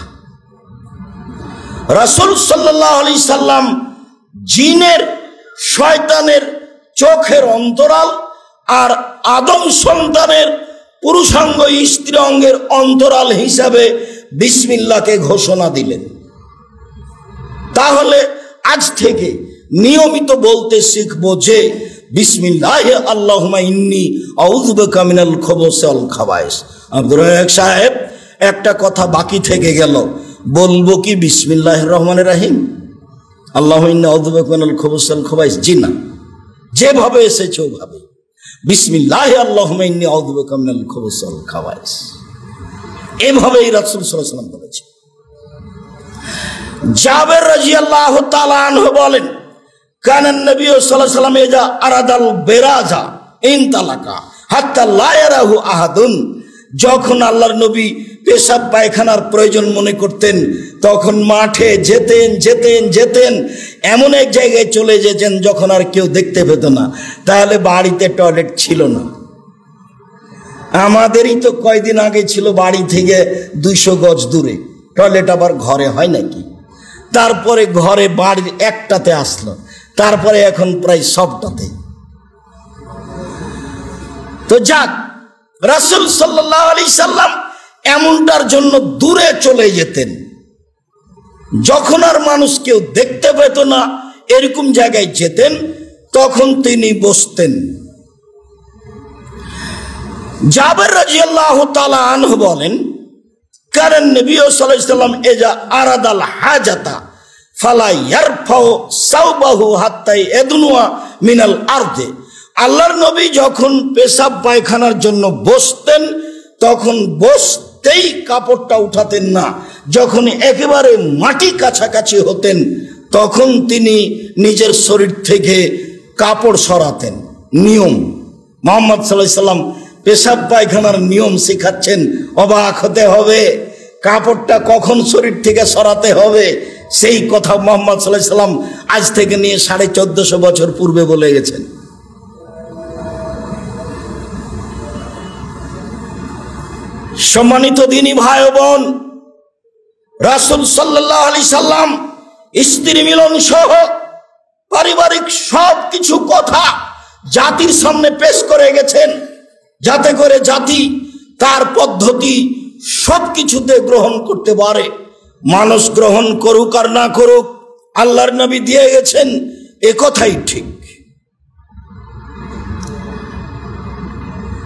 রাসূল সাল্লাল্লাহু আলাইহি সাল্লাম জিনের শয়তানের চোখের অন্তরাল আর আদম সন্তানের পুরুষাঙ্গ স্ত্রী অঙ্গের অন্তরাল হিসাবে বিসমিল্লাহকে ঘোষণা দিলেন। তাহলে আজ থেকে নিয়মিত বলতে শিখবো যে বিসমিল্লাহ আল্লাহুম্মা ইন্নী আউযু বিকা মিনাল খুবুসি ওয়াল খাবায়েস। আব্দুর রাজ্জাক সাহেব, একটা কথা বাকি থেকে গেল, বলবো কি বিসমিল্লাহির রহমানির রহিম আল্লাহুম্মা ইন্নী আউযু বিকা মিনাল খুবুসি ওয়াল খাবায়েস? জি না, যেভাবে এসেছে ওভাবে বিসমিল্লাহ আল্লাহুম্মা ইন্নী আউযু বিকা মিনাল খুবুসি ওয়াল খাবায়েস, এভাবেই রাসূল সাল্লাল্লাহু আলাইহি ওয়াসাল্লাম বলেছেন। জাবের রাদিয়াল্লাহু তাআলা আনহু বলেন, কানান নবী সাল্লাল্লাহু আলাইহি ওয়াসাল্লাম ইজা আরাদাল বেরাজা ইনতালাকা হাত্তা লা ইয়ারাহু আহাদুন, যখন আল্লাহর নবী পেশাব পায়খানার প্রয়োজন মনে করতেন তখন মাঠে যেতেন যেতেন যেতেন, এমন এক জায়গায় চলে যেতেন যখন আর কেউ দেখতে পেত না। তাহলে বাড়িতে টয়লেট ছিল না। আমাদেরই তো কয়দিন আগে ছিল বাড়ি থেকে 200 গজ দূরে টয়লেট, আবার ঘরে হয় নাকি? তারপরে ঘরে বাড়ির একটাতে আসলো, তারপরে এখন প্রায় সবটাতে। তো যাক, রাসূল সাল্লাল্লাহু আলাইহি সাল্লাম এমনটার জন্য দূরে চলে যেতেন, যখন আর মানুষ কেউ দেখতে পেত না এরকম জায়গায় যেতেন, তখন তিনি বসতেন। জাবের রাদিয়াল্লাহু তাআলা আনহু বলেন, কারণ নবী সাল্লাল্লাহু আলাইহি সাল্লাম ইজা আরাদাল হাজাতা ফালা ইয়ারফাউ সাওবাহু হাত্তা ইয়াদনুয়া মিনাল আরদে, আল্লাহর নবী যখন পেশাব পায়খানার জন্য বসতেন তখন বসতেই কাপড়টা উঠাতেন না, যখন একেবারে মাটি কাছাকাছি হতেন তখন তিনি নিজের শরীর থেকে কাপড় সরাতেন। নিয়ম, মুহাম্মদ সাল্লাল্লাহু আলাইহি সাল্লাম পেশাব পায়খানার নিয়ম শেখাচ্ছেন। অবাক হতে হবে, কাপড়টা কখন শরীর থেকে সরাতে হবে সেই কথা মুহাম্মদ সাল্লাল্লাহু আলাইহি সাল্লাম আজ থেকে নিয়ে 1450 বছর পূর্বে বলে গেছেন। সম্মানিত দিনী ভাই বোন, রাসূল সাল্লাল্লাহু আলাইহি সাল্লাম স্ত্রী মিলন সহ পারিবারিক সব কিছু কথা জাতির সামনে পেশ করে গেছেন, যাতে করে জাতি তার পদ্ধতি সব কিছুতে গ্রহণ করতে পারে। মানুষ গ্রহণ করুক আর না করুক, আল্লাহর নবী দিয়ে গেছেন, এ কথাই ঠিক।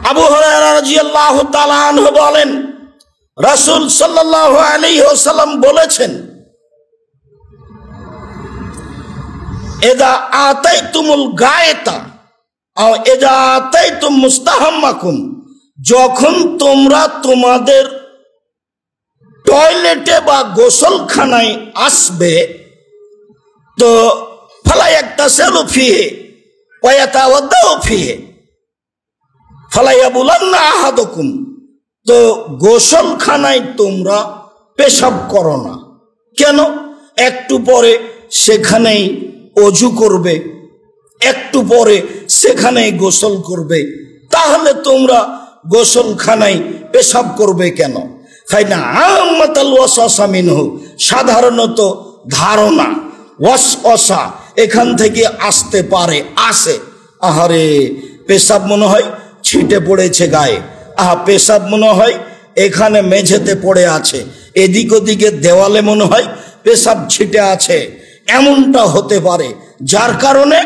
আবু হুরায়রা রাদিয়াল্লাহু তাআলা আনহু বলেন, রাসূল সাল্লাল্লাহু আলাইহি ওয়াসাল্লাম বলেছেন, ইযা আতাইতুমুল গায়তা আও ইযা আতাইতুম মুস্তাহাম্মাকুম, যখন তোমরা তোমাদের টয়লেটে বা গোসলখানায় আসবে তো ফালা ইয়াকতাসিলু ফিহি ওয়া ইয়াতাওয়াদ্দাউ ফিহি ফালা ইয়াবুলান্না আহাদুকুম, তো গোসলখানায় তোমরা পেশাব করো না। কেন? একটু পরে সেখানেই অজু করবে, একটু পরে সেখানেই গোসল করবে, তাহলে তোমরা গোসলখানায় পেশাব করবে কেন? ফাইনা আম্মাতাল ওয়াসওয়াসা মিনহু, সাধারণত ধারণা ওয়াসওয়াসা এখান থেকে আসতে পারে, আসে। আহারে, পেশাব মনে হয় ছিটে পড়েছে গায়ে, আহা পেশাব মনে হয় এখানে মেঝেতে পড়ে আছে, এদিক ওদিকে দেওয়ালে মনে হয় পেশাব ছিটে আছে, এমনটা হতে পারে, যার কারণে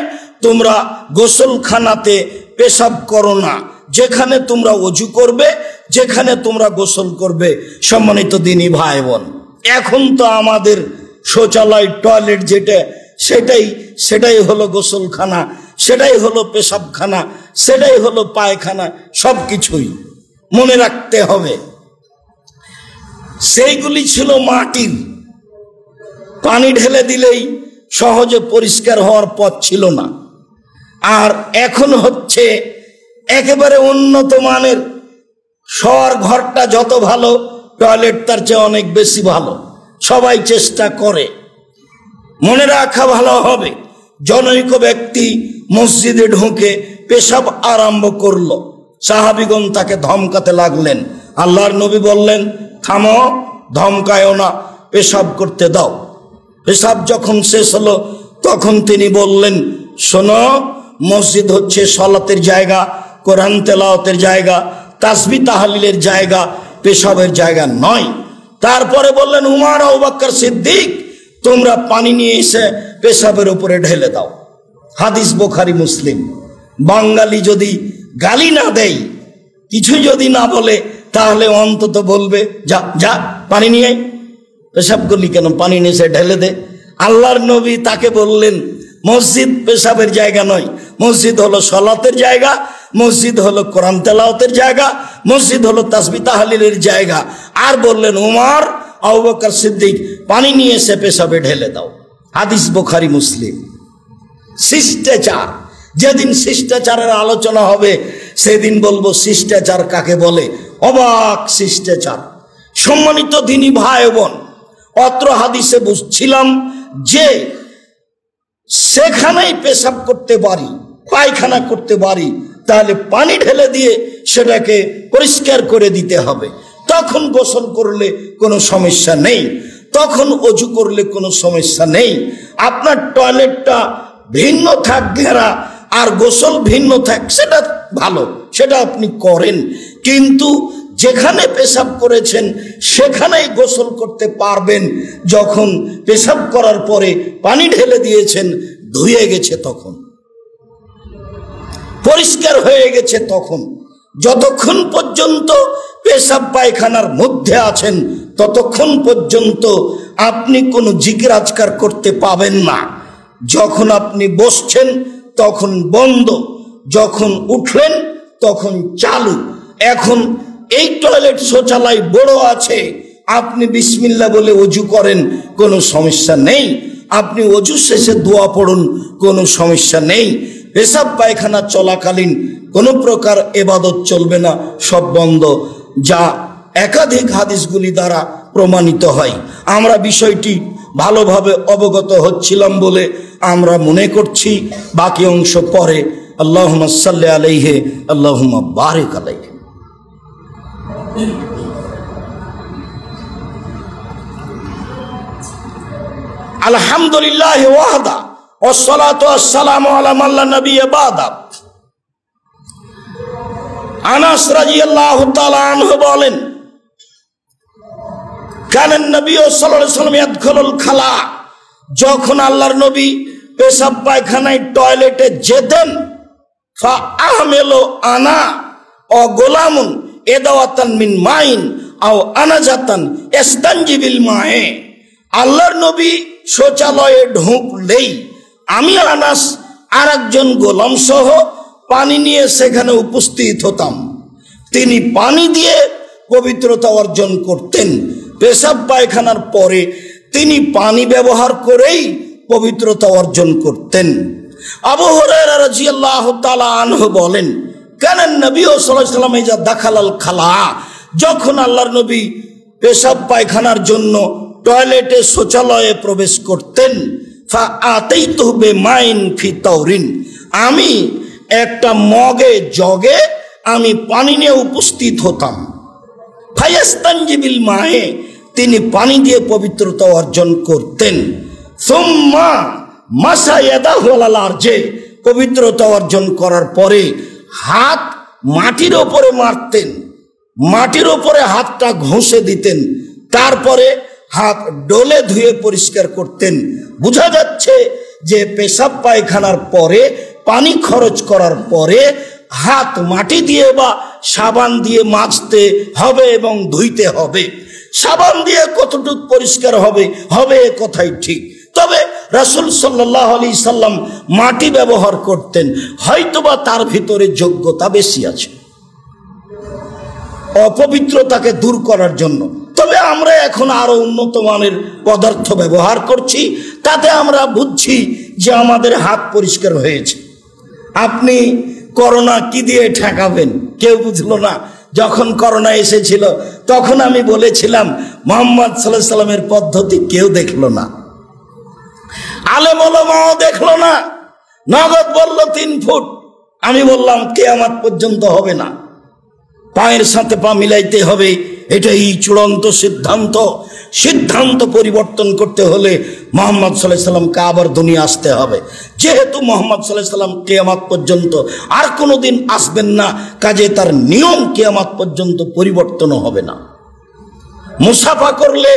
তোমরা গোসলখানাতে পেশাব করো না, যেখানে তোমরা অজু করবে, যেখানে তোমরা গোসল করবে। সম্মানিত দিনী ভাই বোন, এখন তো আমাদের শৌচালয় টয়লেট যেটা সেটাই হলো গোসলখানা। সেটাই হলো পেশাবখানা, সেটাই হলো পায়খানা, সব কিছুই মনে রাখতে হবে। সেইগুলি ছিল মাটির, পানি ঢেলে দিলেই সহজে পরিষ্কার হওয়ার পথ ছিল না। আর এখন হচ্ছে একেবারে উন্নত মানের, শোয়ার ঘরটা যত ভালো টয়লেট তার চেয়ে অনেক বেশি ভালো, সবাই চেষ্টা করে। মনে রাখা ভালো হবে, জনৈক ব্যক্তি মসজিদে ঢুকে পেশাব আরম্ভ করলো, সাহাবীগণ তাকে ধমকাতে লাগলেন। আল্লাহর নবী বললেন, থামো, ধমকায়ও না, পেশাব করতে দাও। পেশাব যখন শেষ হলো তখন তিনি বললেন, শোনো, মসজিদ হচ্ছে সলাতের জায়গা, কোরআন তেলাওয়াতের জায়গা, তাসবিহ তাহলিলের জায়গা, পেশাবের জায়গা নয়। তারপরে বললেন, উমর, আবু বকর সিদ্দিক, তোমরা পানি নিয়ে এসে পেশাবের উপরে ঢেলে দাও। হাদিস বুখারী মুসলিম। বাঙালি যদি গালি না দেয়, কিছু যদি না বলে, তাহলে অন্তত বলবে, যা যা পানি নিয়ে, পেশাব করলি কেন, পানি নিয়ে এসে ঢেলে দে। আল্লাহর নবী তাকে বললেন, মসজিদ পেশাবের জায়গা নয়, মসজিদ হলো সলাতের জায়গা, মসজিদ হলো কোরআন তেলাওয়াতের জায়গা, মসজিদ হলো তাসবিহ তাহলিলের জায়গা। আর বললেন, উমর, আবু বকর সিদ্দিক, পানি নিয়ে এসে পেশাবে ঢেলে দাও। হাদিস বুখারী মুসলিম। শিষ্টাচার, যেদিন শিষ্টাচারের আলোচনা হবে সেদিন বলবো শিষ্টাচার কাকে বলে। অবাক শিষ্টাচার। সম্মানিত দিনী ভাই বোন, অত্র হাদিসে বুঝছিলাম যে সেখানেই পেশাব করতে পারি, পায়খানা করতে পারি, তাহলে পানি ঢেলে দিয়ে সেটাকে পরিষ্কার করে দিতে হবে। তখন গোসল করলে কোনো সমস্যা নেই, তখন অজু করলে কোনো সমস্যা নেই। আপনার টয়লেটটা ভিন্ন থাক ঘেরা, আর গোসল ভিন্ন থাক, সেটা ভালো, সেটা আপনি করেন। কিন্তু যেখানে পেশাব করেছেন সেখানেই গোসল করতে পারবেন যখন পেশাব করার পরে পানি ঢেলে দিয়েছেন, ধুয়ে গেছে, তখন পরিষ্কার হয়ে গেছে। তখন যতক্ষণ পর্যন্ত পেশাব পায়খানার মধ্যে আছেন ততক্ষণ পর্যন্ত আপনি কোনো জিকির আজকার করতে পাবেন না। যখন আপনি বসছেন তখন বন্ধ, যখন উঠলেন তখন চালু। এখন এই টয়লেট শৌচালয় বড় আছে, আপনি বিসমিল্লাহ বলে অজু করেন, কোনো সমস্যা নেই। আপনি অজু শেষে দোয়া পড়ুন, কোনো সমস্যা নেই। পেশাব পায়খানা চলাকালীন কোনো প্রকার ইবাদত চলবে না, সব বন্ধ, যা একাধিক হাদিসগুলি দ্বারা প্রমাণিত হয়। আমরা বিষয়টি ভালোভাবে অবগত হচ্ছিলাম বলে আমরা মনে করছি, বাকি অংশ পরে। আল্লাহুম্মা সাল্লি আলাইহি, আল্লাহুম্মা বারিক আলাইহি। আলহামদুলিল্লাহি ওয়াহদা ওয়াসসালাতু ওয়াসসালামু আলা মান লা নাবিয়্যা বা'দা। আনাস রাদিয়াল্লাহু তাআলা আনহু বলেন, কানান নবী সাল্লাল্লাহু আলাইহি ওয়াসাল্লাম ইয়াদখুলুল খালা, যখন আল্লাহর নবী পেশাব পায়খানায় টয়লেটে যেতেন, ফা আহমেলু আনা ও গোলামুন এদাওয়াতান মিন মাইন আও আনাজাতান ইস্তানজিবিল মায়ে, আল্লাহর নবী শৌচালয়ে ঢুকলেই আমি আনাস আর একজন গোলাম সহ পানি নিয়ে সেখানে উপস্থিত হতাম। তিনি পানি দিয়ে পবিত্রতা অর্জন করতেন। পেশাব পায়খানার পরে তিনি পানি ব্যবহার করেই পবিত্রতা অর্জন করতেন। আবু হুরায়রা রাদিয়াল্লাহু তাআলা আনহু বলেন, কানান নবী সাল্লাল্লাহু আলাইহি ওয়াসাল্লাম ইজা দাখালাল খালা, যখন আল্লাহর নবী পেশাব পায়খানার জন্য টয়লেটে শৌচালয়ে প্রবেশ করতেন, ফা আতাইতুহু বিমাইন ফি তাওরিন, আমি একটা মগে জগে আমি পানি নিয়ে উপস্থিত হতাম। ফায়াস্তানজিবিল মায়ে, তিনি পানি দিয়ে পবিত্রতা অর্জন করতেন। সুম্মা মাসা ইয়াদাহু আলাল আরজে, পবিত্রতা অর্জন করার পরে হাত মাটির ওপরে মারতেন, মাটির ওপরে হাতটা ঘষে দিতেন, তারপরে হাত ডলে ধুয়ে পরিষ্কার করতেন। বোঝা যাচ্ছে যে পেশাব পায়খানার পরে পানি খরচ করার পরে হাত মাটি দিয়ে বা সাবান দিয়ে মাজতে হবে এবং ধুইতে হবে। সাবান দিয়ে কতটুকু পরিষ্কার হবে হবে কথাই ঠিক, তবে রাসূল সাল্লাল্লাহু আলাইহি সাল্লাম মাটি ব্যবহার করতেন, হয়তোবা তার ভিতরে যোগ্যতা বেশি আছে অপবিত্রতাকে দূর করার জন্য। তবে আমরা এখন আরো উন্নত মানের পদার্থ ব্যবহার করছি, তাতে আমরা বুঝছি যে আমাদের হাত পরিষ্কার হয়েছে। আপনি করোনা কি দিয়ে ঠেকাবেন কেউ বুঝলো না। যখন করোনা এসেছিল তখন আমি বলেছিলাম মুহাম্মদ সাল্লাল্লাহু আলাইহি সাল্লামের পদ্ধতি কেউ দেখলো না, আলেম ওলামাও দেখলো না। নগদ বলল 3 ফুট, আমি বললাম কিয়ামত পর্যন্ত হবে না, পায়ের সাথে পা মিলাইতে হবে, এটাই চূড়ান্ত সিদ্ধান্ত। সিদ্ধান্ত পরিবর্তন করতে হলে মুহাম্মদ সাল্লাল্লাহু আলাইহি সাল্লামকে আবার দুনিয়া আসতে হবে। যেহেতু মুহাম্মদ সাল্লাল্লাহু আলাইহি সাল্লাম কিয়ামত পর্যন্ত আর কোনোদিন আসবেন না, কাজে তার নিয়ম কিয়ামত পর্যন্ত পরিবর্তন হবে না। মুসাফা করলে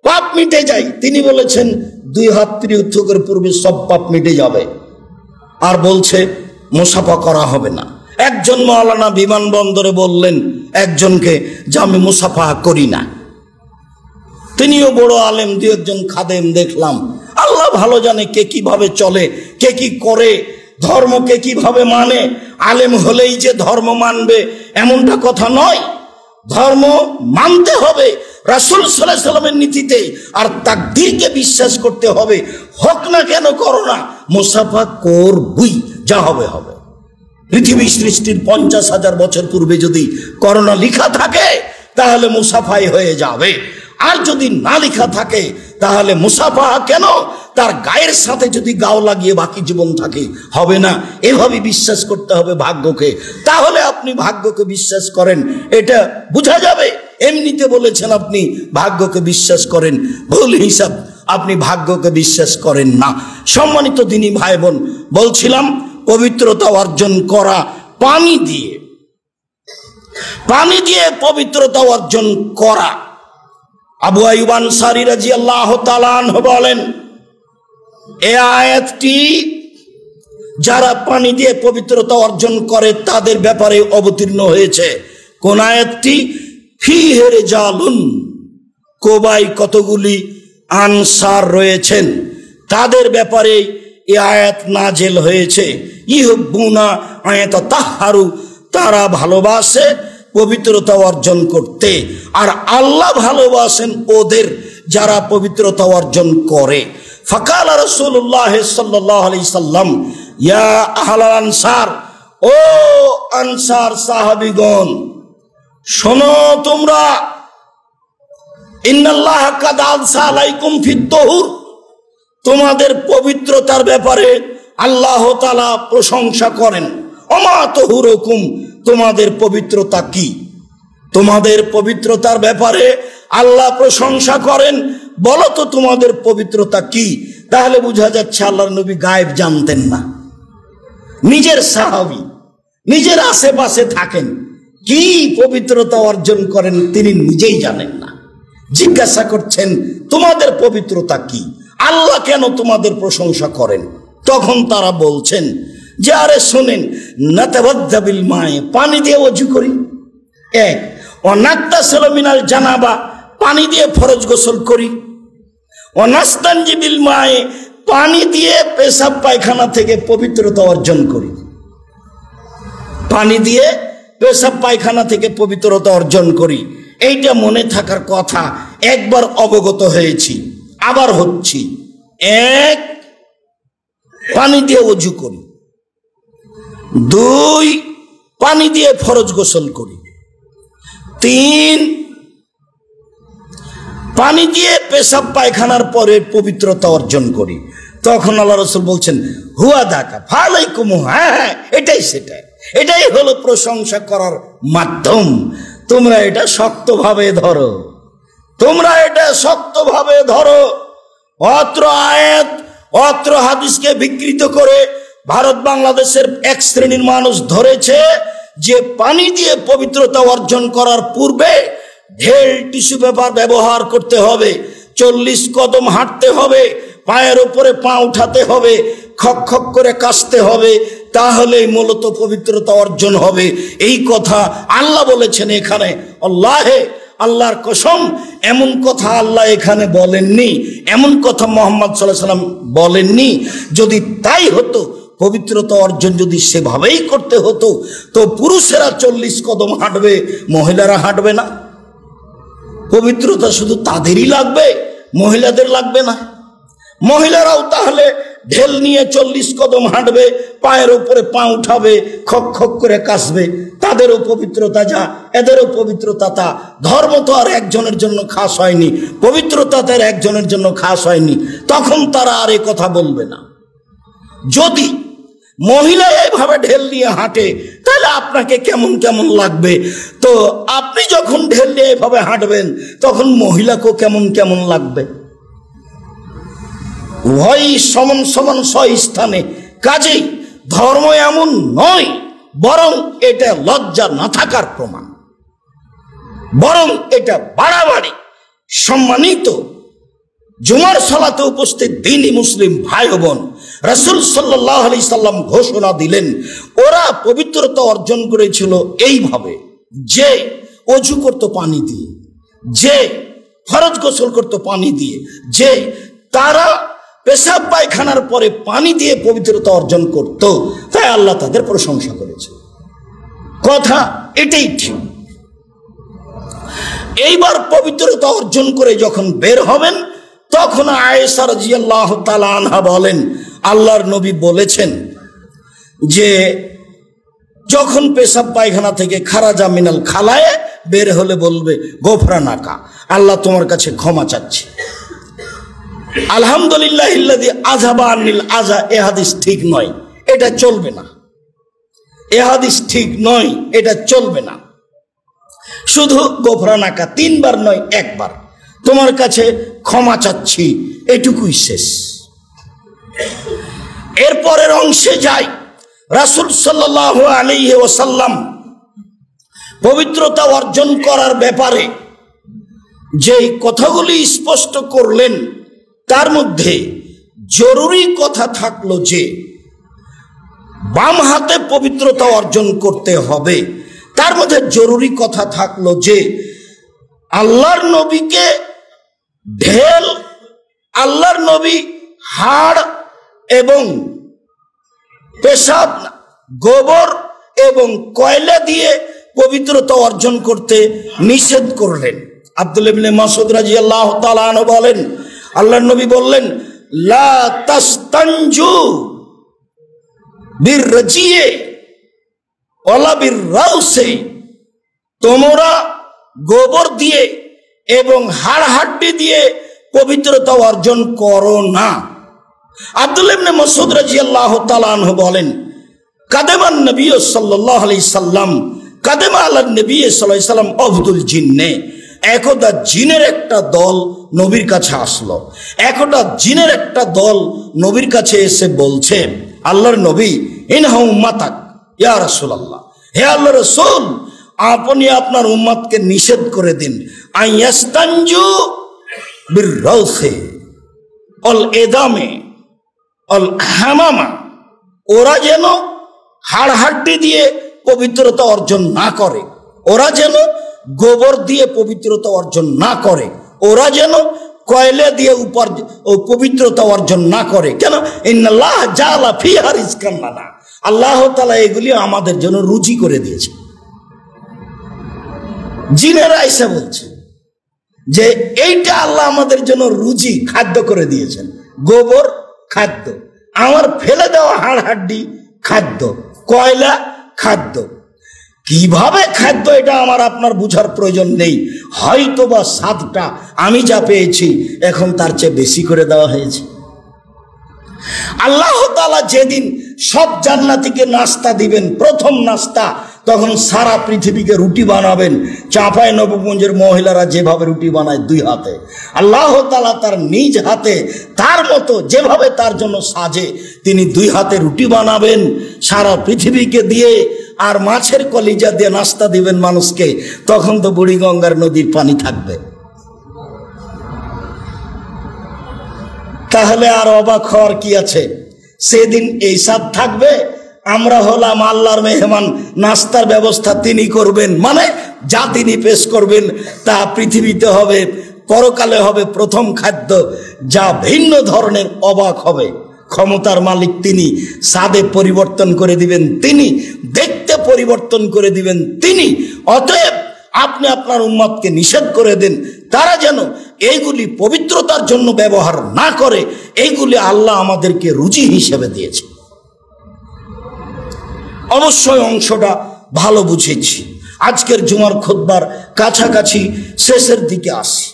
পাপ মিটে যায়, তিনি বলেছেন 2 হাত ত্রিউত্থকের পূর্বে সব পাপ মিটে যাবে, আর বলছে মুসাফা করা হবে না। একজন মাওলানা বিমানবন্দরে বললেন একজনকে যে আমি মুসাফা করি না, তিনিও বড় আলেম, 2-1 খাদেম দেখলাম। আল্লাহ ভালো জানে কে কিভাবে চলে, কে কি করে, ধর্মকে কিভাবে মানে। আলেম হলেই যে ধর্ম মানবে এমনটা কথা নয়, ধর্ম মানতে হবে রাসূল সাল্লাল্লাহু আলাইহি সাল্লামের নীতিতে, আর তাকদীরকে বিশ্বাস করতে হবে। হোক না কেন করোনা, মুসাফা করবই, যা হবে হবে। পৃথিবী সৃষ্টির 50,000 বছর পূর্বে যদি করোনা লেখা থাকে তাহলে মুসাফাই হয়ে যাবে, আর যদি না লেখা থাকে তাহলে মুসাফা কেন, তার গায়ের সাথে যদি গাও লাগিয়ে বাকি জীবন থাকে হবে না। এভাবে বিশ্বাস করতে হবে ভাগ্যকে। তাহলে আপনি ভাগ্যকে বিশ্বাস করেন, এটা বোঝা যাবে। এমনিতে বলেছেন আপনি ভাগ্যকে বিশ্বাস করেন, ভুল হিসাব, আপনি ভাগ্যকে বিশ্বাস করেন না। সম্মানিত দিনী ভাই বোন, বলছিলাম পবিত্রতা অর্জন করা পানি দিয়ে, পানি দিয়ে পবিত্রতা অর্জন করা। আবু আইয়ুব আনসারী রাদিয়াল্লাহু তাআলা আনহু বলেন, এই আয়াতটি যারা পানি দিয়ে পবিত্রতা অর্জন করে তাদের ব্যাপারে অবতীর্ণ হয়েছে। কোন আয়াতটি? ফিহি রিজালুন, কোবায় কতগুলি আনসার রয়েছেন, তাদের ব্যাপারে এই আয়াত নাজেল হয়েছে। ইহুব্বুনা আয়াতাতাহহারু, তারা ভালোবাসে পবিত্রতা অর্জন করতে, আর আল্লাহ ভালোবাসেন ওদের যারা পবিত্রতা অর্জন করে। ফাকালা রাসূলুল্লাহ সাল্লাল্লাহু আলাইহি সাল্লাম, ইয়া আহলাল আনসার, ও আনসার সাহাবীগণ, শোনো তোমরা, ইন্নাল্লাহ কাদ আনসা আলাইকুম ফিত তাহুর, তোমাদের পবিত্রতার ব্যাপারে আল্লাহ তাআলা প্রশংসা করেন। ওমা তাহুরুকুম, তোমাদের পবিত্রতা কি? তোমাদের পবিত্রতার ব্যাপারে আল্লাহ প্রশংসা করেন, বলো তো তোমাদের পবিত্রতা কি? তাহলে বোঝা যাচ্ছে আল্লাহর নবী গায়েব জানতেন না, নিজের সাহাবী, নিজের আশেপাশে থাকেন, কি পবিত্রতা অর্জন করেন তিনি নিজেই জানেন না। জিজ্ঞাসা করছেন তোমাদের পবিত্রতা কি, আল্লাহ কেন তোমাদের প্রশংসা করেন? তখন তারা বলছেন যে আরে শোনেন, নাতাওয়াদ্দা বিল মায়ে, পানি দিয়ে ওযু করি, এক, ও নাগতাসিলু মিনাল জানাবা, পানি দিয়ে ফরজ গোসল করি, ও নাস্তানজি বিল মায়ে, পানি দিয়ে পেশাব পায়খানা থেকে পবিত্রতা অর্জন করি। পানি দিয়ে পেশাব পায়খানা থেকে পবিত্রতা অর্জন করি, এইটা মনে থাকার কথা। একবার অবগত হয়েছি, আবার হচ্ছি। এক, পানি দিয়ে ওযু করি। 2, পানি দিয়ে ফরজ গোসল করি। 3, পানি দিয়ে পেশাব পায়খানার পরে পবিত্রতা অর্জন করি। তখন আল্লাহ রাসূল বলছেন, হুয়া দাকা ফালাইকুম, হ্যাঁ এটাই সেটাই, এটাই হলো প্রশংসা করার মাধ্যম। তোমরা এটা শক্তভাবে ধরো, তোমরা এটা শক্তভাবে ধরো। অত্র আয়াত, অত্র হাদিসকে বিকৃত করে ভারত বাংলাদেশের এক শ্রেণীর মানুষ ধরেছে যে পানি দিয়ে পবিত্রতা অর্জন করার পূর্বে ঢেল টিস্যু পেপার ব্যবহার করতে হবে, 40 কদম হাঁটতে হবে, পায়ের উপরে পা উঠাতে হবে, খক খক করে কাশতে হবে, তাহলেই মূলত পবিত্রতা অর্জন হবে। এই কথা আল্লাহ বলেছেন এখানে। আল্লাহে, আল্লাহর কসম, এমন কথা আল্লাহ এখানে বলেননি, এমন কথা মুহাম্মদ সাল্লাল্লাহু আলাইহি ওয়াসাল্লাম বলেননি। যদি তাই হতো, পবিত্রতা অর্জন যদি সেভাবেই করতে হতো, তো পুরুষেরা 40 কদম হাঁটবে, মহিলারা হাঁটবে না? পবিত্রতা শুধু তাদেরই লাগবে, মহিলাদের লাগবে না? মহিলারাও তাহলে ঢেল নিয়ে 40 কদম হাঁটবে, পায়ের উপরে পা উঠাবে, খক খক করে কাশবে, তাদেরও পবিত্রতা যা, এদেরও পবিত্রতা তা। ধর্ম তো আর একজনের জন্য খাস হয়নি, পবিত্রতা তার একজনের জন্য খাস হয়নি, তখন তারা আর এ কথা বলবে না। যদি মহিলা এইভাবে ঢেল নিয়ে হাঁটে, তাহলে আপনাকে কেমন কেমন লাগবে? তো আপনি যখন ঢেল নিয়ে এভাবে হাঁটবেন, তখন মহিলাকেও কেমন কেমন লাগবে? উভয়ই সমান সমান স্থানে। কাজেই ধর্ম এমন নয়, বরং এটা লজ্জা না থাকার প্রমাণ, বরং এটা বাড়াবাড়ি। সম্মানিত জুমার সালাতে উপস্থিত দ্বীনি মুসলিম ভাই ও বোন, রাসূল সাল্লাল্লাহু আলাইহি সাল্লাম ঘোষণা দিলেন, ওরা পবিত্রতা অর্জন করেছিল এইভাবে যে অজু করত পানি দিয়ে, যে ফরজ গোসল করত পানি দিয়ে, যে তারা পেশাব পায়খানার পরে পানি দিয়ে পবিত্রতা অর্জন করত। তাই আল্লাহ তাদের প্রশংসা করেছে। কথা এটাই ঠিক। এইবার পবিত্রতা অর্জন করে যখন বের হবেন, তখন আয়েশা রাদিয়াল্লাহু তাআলা আনহা বলেন, আল্লাহর নবী বলেছেন যে যখন পেশাব পায়খানা থেকে খারাজা মিনাল খালায়ে বের হলে বলবে গোফরানাকা, আল্লাহ তোমার কাছে ক্ষমা চাচ্ছি। আলহামদুলিল্লাহিল্লাযী আযহাবা আনিল আযা, এ হাদিস ঠিক নয়, এটা চলবে না। এ হাদিস ঠিক নয়, এটা চলবে না। শুধু গোফরানাকা, 3 বার নয়, 1 বার, তোমার কাছে ক্ষমা চাচ্ছি, এটুকুই শেষ। এরপরের অংশে যাই। রাসূল সাল্লাল্লাহু আলাইহি ওয়াসাল্লাম পবিত্রতা অর্জন করার ব্যাপারে যেই কথাগুলি স্পষ্ট করলেন, তার মধ্যে জরুরি কথা থাকলো যে বাম হাতে পবিত্রতা অর্জন করতে হবে। তার মধ্যে জরুরি কথা থাকলো যে আল্লাহর নবীকে ঢেল, আল্লাহর নবী হাড় এবং পেশাব, গোবর এবং কয়লা দিয়ে পবিত্রতা অর্জন করতে নিষেধ করলেন। আব্দুল্লাহ ইবনে মাসউদ রাদিয়াল্লাহু তাআলা আনহু বলেন, আল্লাহর নবী বললেন, লা তাস্তানজু বিরজিয়ে ওয়ালা বিররাউসে, তোমরা গোবর দিয়ে এবং হাড় হাড্ডি দিয়ে পবিত্রতা অর্জন করো না। আব্দুল্লাহ ইবনে মাসউদ রাদিয়াল্লাহু তাআলা আনহু বলেন, কাদেমান নবী সাল্লাল্লাহু আলাইহি সাল্লাম, কাদেমা আলান নবী সাল্লাল্লাহু আলাইহি সাল্লাম আবদুল জিন্নে, একদা জিনের একটা দল নবীর কাছে আসলো। একদা জিনের একটা দল নবীর কাছে এসে বলছে, আল্লাহর নবী, ইনহা উম্মাতাক ইয়া রাসূলুল্লাহ, হে আল্লাহর রাসূল, আপনি আপনার উম্মতকে নিষেধ করে দিন, আইয়াস্তানজু বিররাউসে অল এদামে অল হামামা, ওরা যেন হাড় হাড্ডি দিয়ে পবিত্রতা অর্জন না করে, ওরা যেন গোবর দিয়ে পবিত্রতা অর্জন না করে, ওরা যেন কয়লা দিয়ে পবিত্রতা অর্জন না করে। কেন? ইন্নাল্লাহ জাআলা ফিহা রিজকান লানা, আল্লাহ তাআলা এগুলি আমাদের জন্য রুজি করে দিয়েছে। জিনেরা এসে বলছে যে এইটা আল্লাহ আমাদের জন্য রুজি, খাদ্য করে দিয়েছেন। গোবর খাদ্য, আমার ফেলে দেওয়া হাড় হাড্ডি খাদ্য, কয়লা খাদ্য। কিভাবে খাদ্য এটা আমার আপনার বুঝার প্রয়োজন নেই, হয়তো বা স্বাদটা আমি যা পেয়েছি এখন তার চেয়ে বেশি করে দেওয়া হয়েছে। আল্লাহ তাআলা যেদিন সব জান্নাতীকে নাস্তা দিবেন, প্রথম নাস্তা, তখন সারা পৃথিবীকে রুটি বানাবেন। চাঁপাই নবগঞ্জের মহিলারা যেভাবে রুটি বানায় 2 হাতে, আল্লাহ তাআলা তার নিজ হাতে তার মতো যেভাবে তার জন্য সাজে তিনি 2 হাতে রুটি বানাবেন সারা পৃথিবীকে দিয়ে, আর মাছের কলিজা দিয়ে নাস্তা দিবেন মানুষকে। তখন তো বুড়িগঙ্গার নদীর পানি থাকবে। তাহলে আর অবাক হওয়ার কি আছে? সেদিন এই স্বাদ থাকবে, আমরা হলাম আল্লাহর মেহমান, নাস্তার ব্যবস্থা তিনি করবেন, মানে যা তিনি পেশ করবেন তা পৃথিবীতে হবে পরকালে হবে প্রথম খাদ্য, যা ভিন্ন ধরনের অবাক হবে। ক্ষমতার মালিক তিনি, স্বাদে পরিবর্তন করে দিবেন তিনি, দেখতে পরিবর্তন করে দিবেন তিনি। অতএব আপনি আপনার উম্মতকে নিষেধ করে দেন তারা যেন এইগুলি পবিত্রতার জন্য ব্যবহার না করে। এইগুলি আল্লাহ আমাদেরকে রুচি হিসেবে দিয়েছে। অবশ্যই অংশটা ভালো বুঝেছি। আজকের জুমার খুতবার কাছাকাছি শেষের দিকে আসি।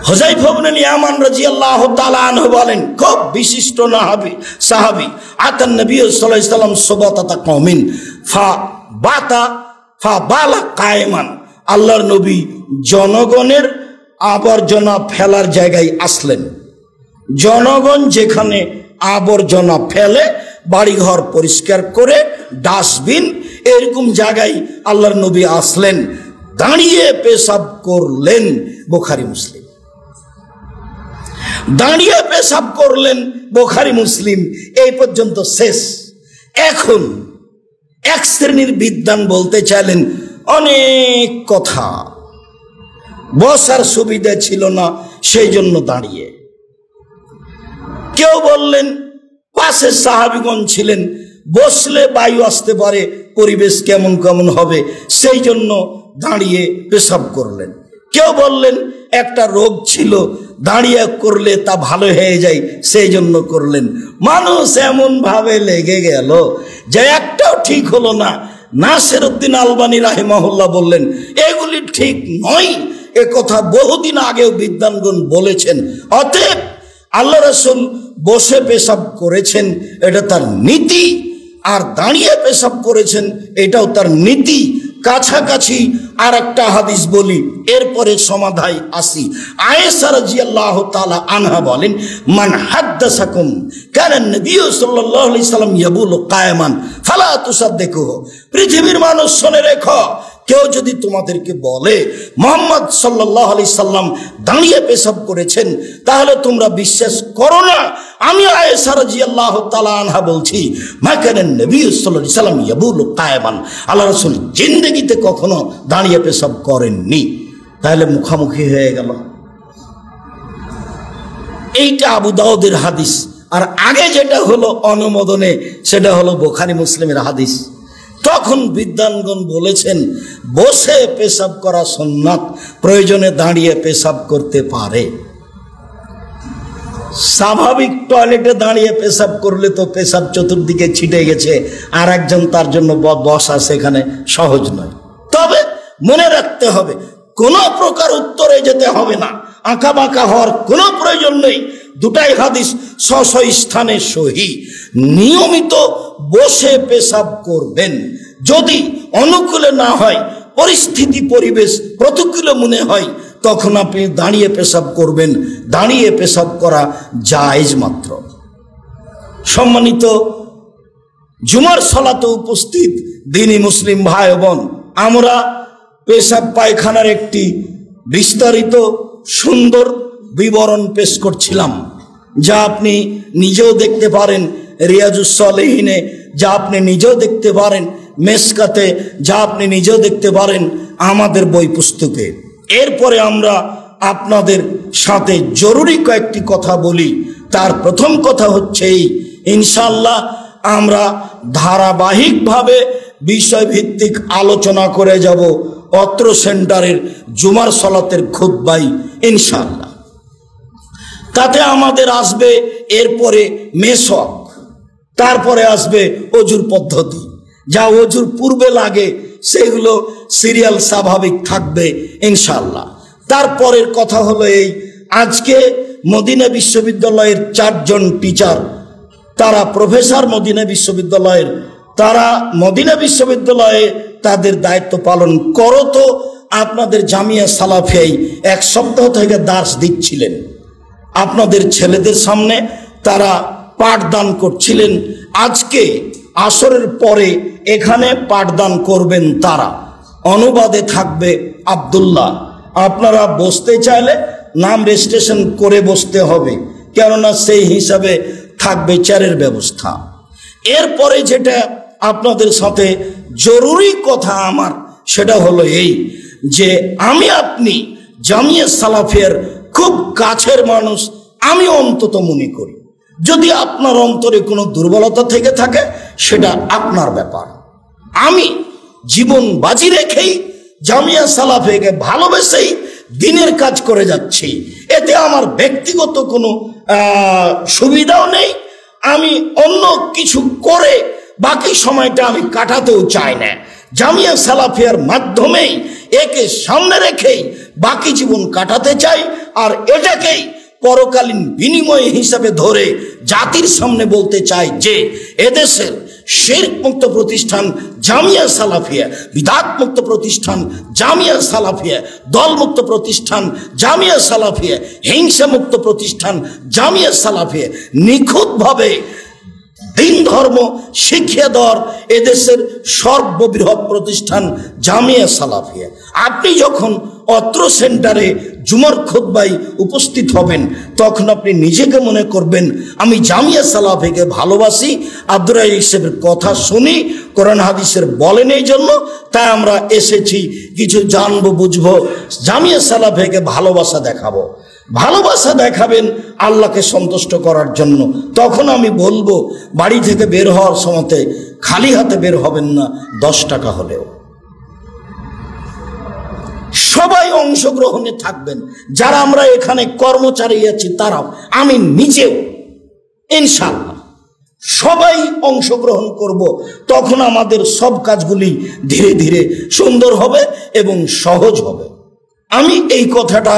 হুযায়ফা ইবনে ইয়ামান রাদিয়াল্লাহু তাআলা আনহু বলেন, খুব বিশিষ্ট সাহাবী, আতান নবী সাল্লাল্লাহু আলাইহি ওয়াসাল্লাম সুবাতাতা কওমিন ফাবালা কায়েমান। আল্লাহর নবী জনগণের আবর্জনা ফেলার জায়গায় আসলেন। জনগণ যেখানে আবর্জনা ফেলে, বাড়িঘর পরিষ্কার করে, ডাস্টবিন, এরকম জায়গায় আল্লাহর নবী আসলেন, দাঁড়িয়ে পেশাব করলেন। বুখারী মুসলিম। দাঁড়িয়ে পেশাব করলেন, বুখারী মুসলিম। এই পর্যন্ত শেষ। এখন এক শ্রেণীর বিদ্বান বলতে চাইলেন অনেক কথা, বসার সুবিধা ছিল না সেই জন্য দাঁড়িয়ে। কেউ বললেন পাশে সাহাবীগণ ছিলেন, বসলে বায়ু আসতে পারে, পরিবেশ কেমন কেমন হবে, সেই জন্য দাঁড়িয়ে পেশাব করলেন। কেউ বললেন একটা রোগ ছিল, দাঁড়িয়ে করলে তা ভালো হয়ে যায়, সেই জন্য করলেন। মানুষ এমন ভাবে লেগে গেল যে একটাও ঠিক হলো না। নাসিরউদ্দিন আলবানী রাহিমাহুল্লাহ বললেন এগুলি ঠিক নয়। এ কথা বহুদিন আগেও বিদ্বানগণ বলেছেন। অতএব আল্লাহ রাসূল বসে পেশাব করেছেন, এটা তার নীতি, আর দাঁড়িয়ে পেশাব করেছেন, এটাও তার নীতি। কাছাকাছি আর একটা হাদিস বলি, এরপরে সমাধায় আসি। আয়েশা রাদিয়াল্লাহু তাআলা আনহা বলেন, মান হাদ্দাসাকুম কানা নবী সাল্লাল্লাহু আলাইহি সাল্লাম ইয়াবুলু কায়ামান ফালা তুসাদ্দিকুহু। পৃথিবীর মানুষ শুনে রেখো, কেউ যদি তোমাদেরকে বলে মুহাম্মদ সাল্লাল্লাহু আলাইহি সাল্লাম দাঁড়িয়ে পেশাব করেছেন, তাহলে তোমরা বিশ্বাস করো না। আমি আয়েশা রাদিয়াল্লাহু তাআলা আনহা বলছি, মা কানা নবী সাল্লাল্লাহু আলাইহি সাল্লাম ইয়াবুলু কায়ামান। আল্লাহ রাসূল জিন্দেগিতে কখনো দাঁড়িয়ে পেশাব করেননি। তাহলে মুখামুখি হয়ে গেল। এইটা আবু দাউদের হাদিস, আর আগে যেটা হলো অনুমোদনে, সেটা হলো বুখারী মুসলিমের হাদিস। তখন বিদ্বানগণ বলেছেন বসে পেশাব করা সুন্নাত, প্রয়োজনে দাঁড়িয়ে পেশাব করতে পারে। স্বাভাবিক টয়লেটে দাঁড়িয়ে পেশাব করলে তো পেশাব চতুর্দিকে ছিটে গেছে, আর একজন তার জন্য বসা সেখানে সহজ নয়। তবে মনে রাখতে হবে, কোনো প্রকার উত্তরে যেতে হবে না, আঁকা বাঁকা হওয়ার কোনো প্রয়োজন নেই। দুটাই হাদিস স্ব স্থানে সহি। নিয়মিত বসে পেশাব করবেন। যদি অনুকূলে না হয়, পরিস্থিতি পরিবেশ প্রতিকূলে মনে হয়, তখন আপনি দাঁড়িয়ে পেশাব করবেন। দাঁড়িয়ে পেশাব করা জায়েজ মাত্র। সম্মানিত জুমার সালাতে উপস্থিত দ্বীনি মুসলিম ভাই বোন, আমরা পেশাব পায়খানার একটি বিস্তারিত সুন্দর বিবরণ পেশ করছিলাম, যা আপনি নিজেও দেখতে পারেন রিয়াজুস সালেহিনে, যা আপনি নিজেও দেখতে পারেন মেসকাতে, যা আপনি নিজেও দেখতে পারেন আমাদের বই পুস্তকে। এরপরে আমরা আপনাদের সাথে জরুরি কয়েকটি কথা বলি। তার প্রথম কথা হচ্ছে এই, ইনশাআল্লাহ আমরা ধারাবাহিকভাবে বিষয়ভিত্তিক আলোচনা করে যাব অত্র সেন্টারের জুমার সালাতের খুতবাই ইনশাআল্লাহ। তাতে আমাদের আসবে এরপরে মেশক, তারপরে আসবে অজুর পদ্ধতি, যা অজুর পূর্বে লাগে সেগুলো সিরিয়াল স্বাভাবিক থাকবে ইনশাআল্লাহ। তারপরের কথা হলো এই, আজকে মদিনা বিশ্ববিদ্যালয়ের 4 জন টিচার, তারা প্রফেসর মদিনা বিশ্ববিদ্যালয়ের, তারা মদিনা বিশ্ববিদ্যালয়ে তাদের দায়িত্ব পালন করো। তো আপনাদের জামিয়া সালাফিয়ায় 1 সপ্তাহ থেকে দার্স দিচ্ছিলেন, আপনাদের ছেলেদের সামনে তারা পাঠদান করছিলেন। আজকে আসরের পরে এখানে পাঠদান করবেন তারা, অনুবাদে থাকবে আব্দুল্লাহ। আপনারা বসতে চাইলে নাম রেজিস্ট্রেশন করে বসতে হবে, কেননা সেই হিসাবে থাকবে চেয়ারের ব্যবস্থা। এরপরে যেটা আপনাদের সাথে জরুরি কথা আমার, সেটা হলো এই যে আমি আপনি জামিয়া সালাফিয়ার খুব কাছের মানুষ, আমি অন্তত মনে করি যদি আপনার অন্তরে কোনো দুর্বলতা থেকে থাকে সেটা আপনার ব্যাপার। আমি জীবন বাজি রেখেই জামিয়া সালাফিয়াকে ভালোবেসেই দিনের কাজ করে যাচ্ছি। এতে আমার ব্যক্তিগত কোনো সুবিধাও নেই, আমি অন্য কিছু করে বাকি সময়টা আমি কাটাতেও চাই না। জামিয়া সালাফিয়ার মাধ্যমেই একে সামনে রেখেই বাকি জীবন কাটাতে চাই, আর এটাকেই পরকালীন বিনিময় হিসাবে ধরে জাতির সামনে বলতে চাই যে এদেশের শিরক মুক্ত প্রতিষ্ঠান জামিয়া সালাফিয়া, বিদআত মুক্ত প্রতিষ্ঠান জামিয়া সালাফিয়া, দলমুক্ত প্রতিষ্ঠান জামিয়া সালাফিয়া, হিংসা মুক্ত প্রতিষ্ঠান জামিয়া সালাফিয়া নিখুঁতভাবে দিন ধর্ম শিখিয়ে দেওয়ার এদেশের সর্ববৃহৎ প্রতিষ্ঠান জামিয়া সালাফিয়া। আপনি যখন অত্র সেন্টারে জুমার খুতবায় উপস্থিত হবেন তখন আপনি নিজেকে মনে করবেন আমি জামিয়া সালাফিকে ভালোবাসি, আব্দুর রাজ্জাক সাহেবের কথা শুনি, কোরআন হাদিসের বলেন, এই জন্য তাই আমরা এসেছি, কিছু জানবো বুঝবো, জামিয়া সালাফিকে ভালোবাসা দেখাবো। ভালোবাসা দেখাবেন আল্লাহকে সন্তুষ্ট করার জন্য। তখন আমি বলবো বাড়ি থেকে বের হওয়ার সময়তে খালি হাতে বের হবেন না, 10 টাকা হলেও। সবাই অংশগ্রহণে থাকবেন, যারা আমরা এখানে কর্মচারী আছি তারাও, আমি নিজেও ইনশাআল্লাহ সবাই অংশগ্রহণ করব। তখন আমাদের সব কাজগুলি ধীরে ধীরে সুন্দর হবে এবং সহজ হবে। আমি এই কথাটা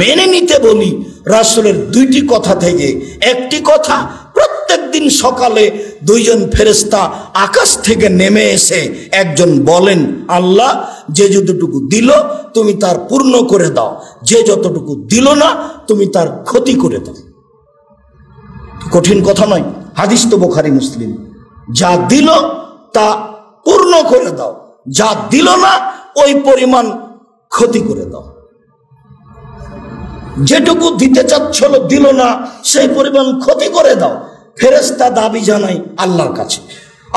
মেনে নিতে বলি রাসূলের 2টি কথা থেকে। একটি কথা, প্রত্যেক দিন সকালে 2 জন ফেরেশতা আকাশ থেকে নেমে এসে একজন বলেন, আল্লাহ যে যতটুকু দিল তুমি তার পূর্ণ করে দাও, যে যতটুকু দিল না তুমি তার ক্ষতি করে দাও। কঠিন কথা নয়, হাদিস তো বুখারী মুসলিম। যা দিল তা পূর্ণ করে দাও, যা দিল না ওই পরিমাণ ক্ষতি করে দাও। যেটুকু দিতে চাচ্ছিল দিল না সেই পরিমাণ ক্ষতি করে দাও। ফেরেশতা দাবি জানাই আল্লাহর কাছে।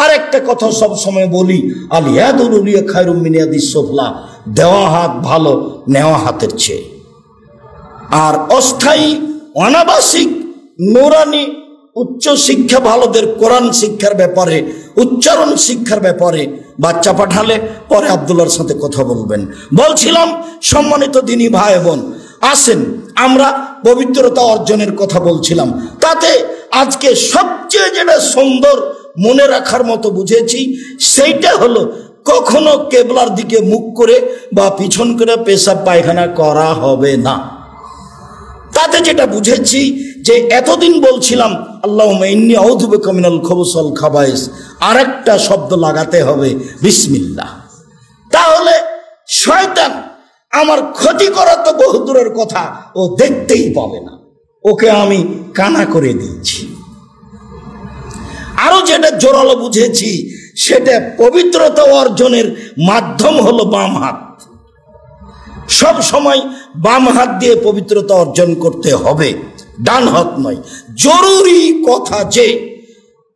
আর একটা কথা সব সময় বলি, আল ইয়াদুল উলিয়া খায়রুম মিন ইয়াদিস সুফলা, দেওয়া হাত ভালো নেওয়া হাতের চেয়ে। আর অস্থায়ী অনাবাসিক নুরানি উচ্চ শিক্ষা ভালোদের কোরআন শিক্ষার ব্যাপারে, উচ্চারণ শিক্ষার ব্যাপারে বাচ্চা পাঠালে পরে আব্দুল্লাহর সাথে কথা বলবেন। বলছিলাম সম্মানিত দিনী ভাই বোন, আসেন আমরা পবিত্রতা অর্জনের কথা বলছিলাম। তাতে আজকে সবচেয়ে যেটা সুন্দর মনে রাখার মতো বুঝেছি সেইটা হলো কখনো কেবলার দিকে মুখ করে বা পিছন করে পেশাব পায়খানা করা হবে না। তাতে যেটা বুঝেছি যে এতদিন বলছিলাম আল্লাহুম্মা ইন্নী আউযু বিকা মিনাল খুবুসি ওয়াল খাবায়েস, আরেকটা শব্দ লাগাতে হবে বিসমিল্লাহ। তাহলে শয়তান আমার ক্ষতি করা তো বহুদূরের কথা, ও দেখতেই পাবে না, ওকে আমি কানা করে দিয়েছি। আরো যেটা জোরালো বুঝেছি সেটা পবিত্রতা অর্জনের মাধ্যম হলো বাম হাত। সব সময় বাম হাত দিয়ে পবিত্রতা অর্জন করতে হবে, ডান হাত নয়। জরুরি কথা যে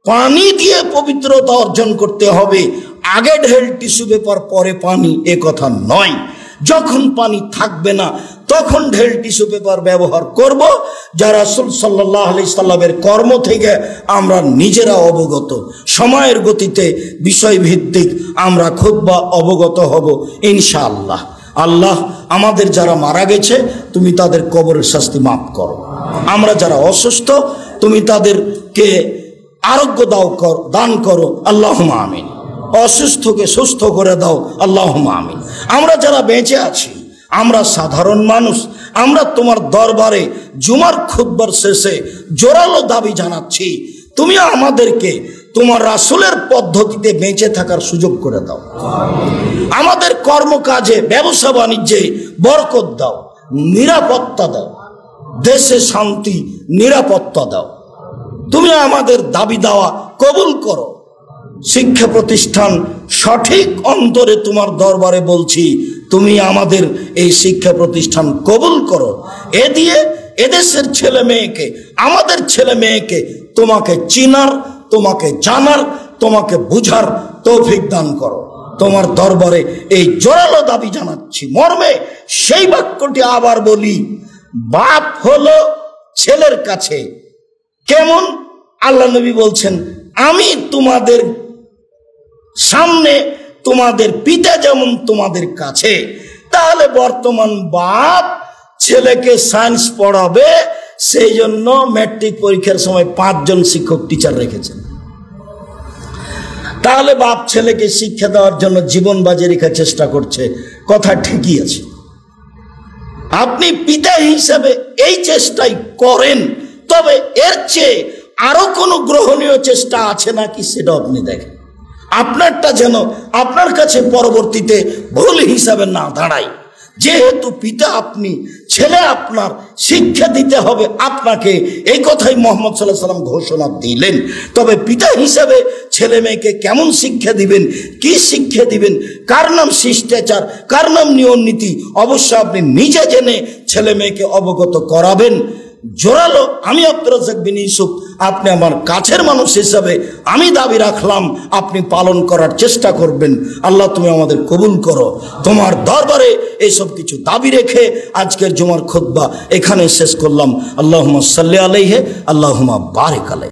পানি দিয়ে পবিত্রতা অর্জন করতে হবে, আগে ঢেল টিস্যু পেপার পরে পানি, এ কথা নয়। যখন পানি থাকবে না তখন ঢেল টিস্যু পেপার ব্যবহার করব। যারা রাসূল সাল্লাল্লাহু আলাইহি সাল্লামের কর্ম থেকে আমরা নিজেরা অবগত, সময়ের গতিতে বিষয় ভিত্তিক আমরা খুতবা অবগত হব ইনশাআল্লাহ। আল্লাহ আমাদের যারা মারা গেছে তুমি তাদের কবরের শাস্তি মাফ করো। আমরা যারা অসুস্থ তুমি তাদেরকে আরোগ্য দান করো, আল্লাহুম্মা আমিন। অসুস্থকে সুস্থ করে দাও, আল্লাহুম্মা আমিন। আমরা যারা বেঁচে আছি, আমরা সাধারণ মানুষ, আমরা তোমার দরবারে জুমার খুতবার শেষে জোরালো দাবি জানাচ্ছি, তুমি আমাদেরকে তোমার রাসূলের পদ্ধতিতে বেঁচে থাকার সুযোগ করে দাও। আমাদের কর্মকাজে, ব্যবসা বাণিজ্যে বরকত দাও, নিরাপত্তা দাও, দেশে শান্তি নিরাপত্তা দাও। তুমি আমাদের দাবি দেওয়া কবুল করো। শিক্ষা প্রতিষ্ঠান সঠিক অন্তরে তোমার দরবারে বলছি, তুমি আমাদের এই শিক্ষা প্রতিষ্ঠান কবুল করো। এ দিয়ে এদেশের ছেলে মেয়েকে, আমাদের ছেলে মেয়েকে তোমাকে চিনার, তোমাকে জানার, তোমাকে বুঝার তৌফিক দান করো। তোমার দরবারে এই জোরালো দাবি জানাচ্ছি মর্মে সেই বাক্যটি আবার বলি, বাপ হলো ছেলের কাছে কেমন? আল্লাহ নবী বলছেন, আমি তোমাদের সামনে তোমাদের পিতা যেমন তোমাদের কাছে। তাহলে বর্তমান বাপ ছেলেকে সায়েন্স পড়াবে, সেই জন্য ম্যাট্রিক পরীক্ষার সময় 5 জন শিক্ষক টিচার রেখেছেন। তাহলে বাপ ছেলেকে শিক্ষা দেওয়ার জন্য জীবন বাজি রেখার চেষ্টা করছে, কথা ঠিকই আছে। আপনি পিতা হিসাবে এই চেষ্টাই করেন, তবে এর চেয়ে আরো কোনো গ্রহণীয় চেষ্টা আছে নাকি সেটা আপনি দেখেন। আপনারটা যেন আপনার কাছে পরবর্তীতে ভুল হিসাবে না দাঁড়ায়। যেহেতু পিতা আপনি, ছেলে আপনার, শিক্ষা দিতে হবে আপনাকে, এই কথাই মুহাম্মদ সাল্লাল্লাহু আলাইহি ওয়াসাল্লাম ঘোষণা দিলেন। তবে পিতা হিসাবে ছেলে মেয়েকে কেমন শিক্ষা দিবেন, কি শিক্ষা দিবেন, কার নাম শিষ্টাচার, কার নাম নিয়ম নীতি, অবশ্য আপনি নিজে জেনে ছেলে মেয়েকে অবগত করাবেন। জোরালো আমি আব্দুর রাজ্জাক বিন ইউসুফ, আপনি আমার কাছের মানুষ হিসাবে আমি দাবি রাখলাম, আপনি পালন করার চেষ্টা করবেন। আল্লাহ তুমি আমাদের কবুল করো। তোমার দরবারে এইসব কিছু দাবি রেখে আজকের জুমার খুতবা এখানে শেষ করলাম। আল্লাহুম্মা সাল্লি আলাইহি, আল্লাহুম্মা বারিক আলাইহি।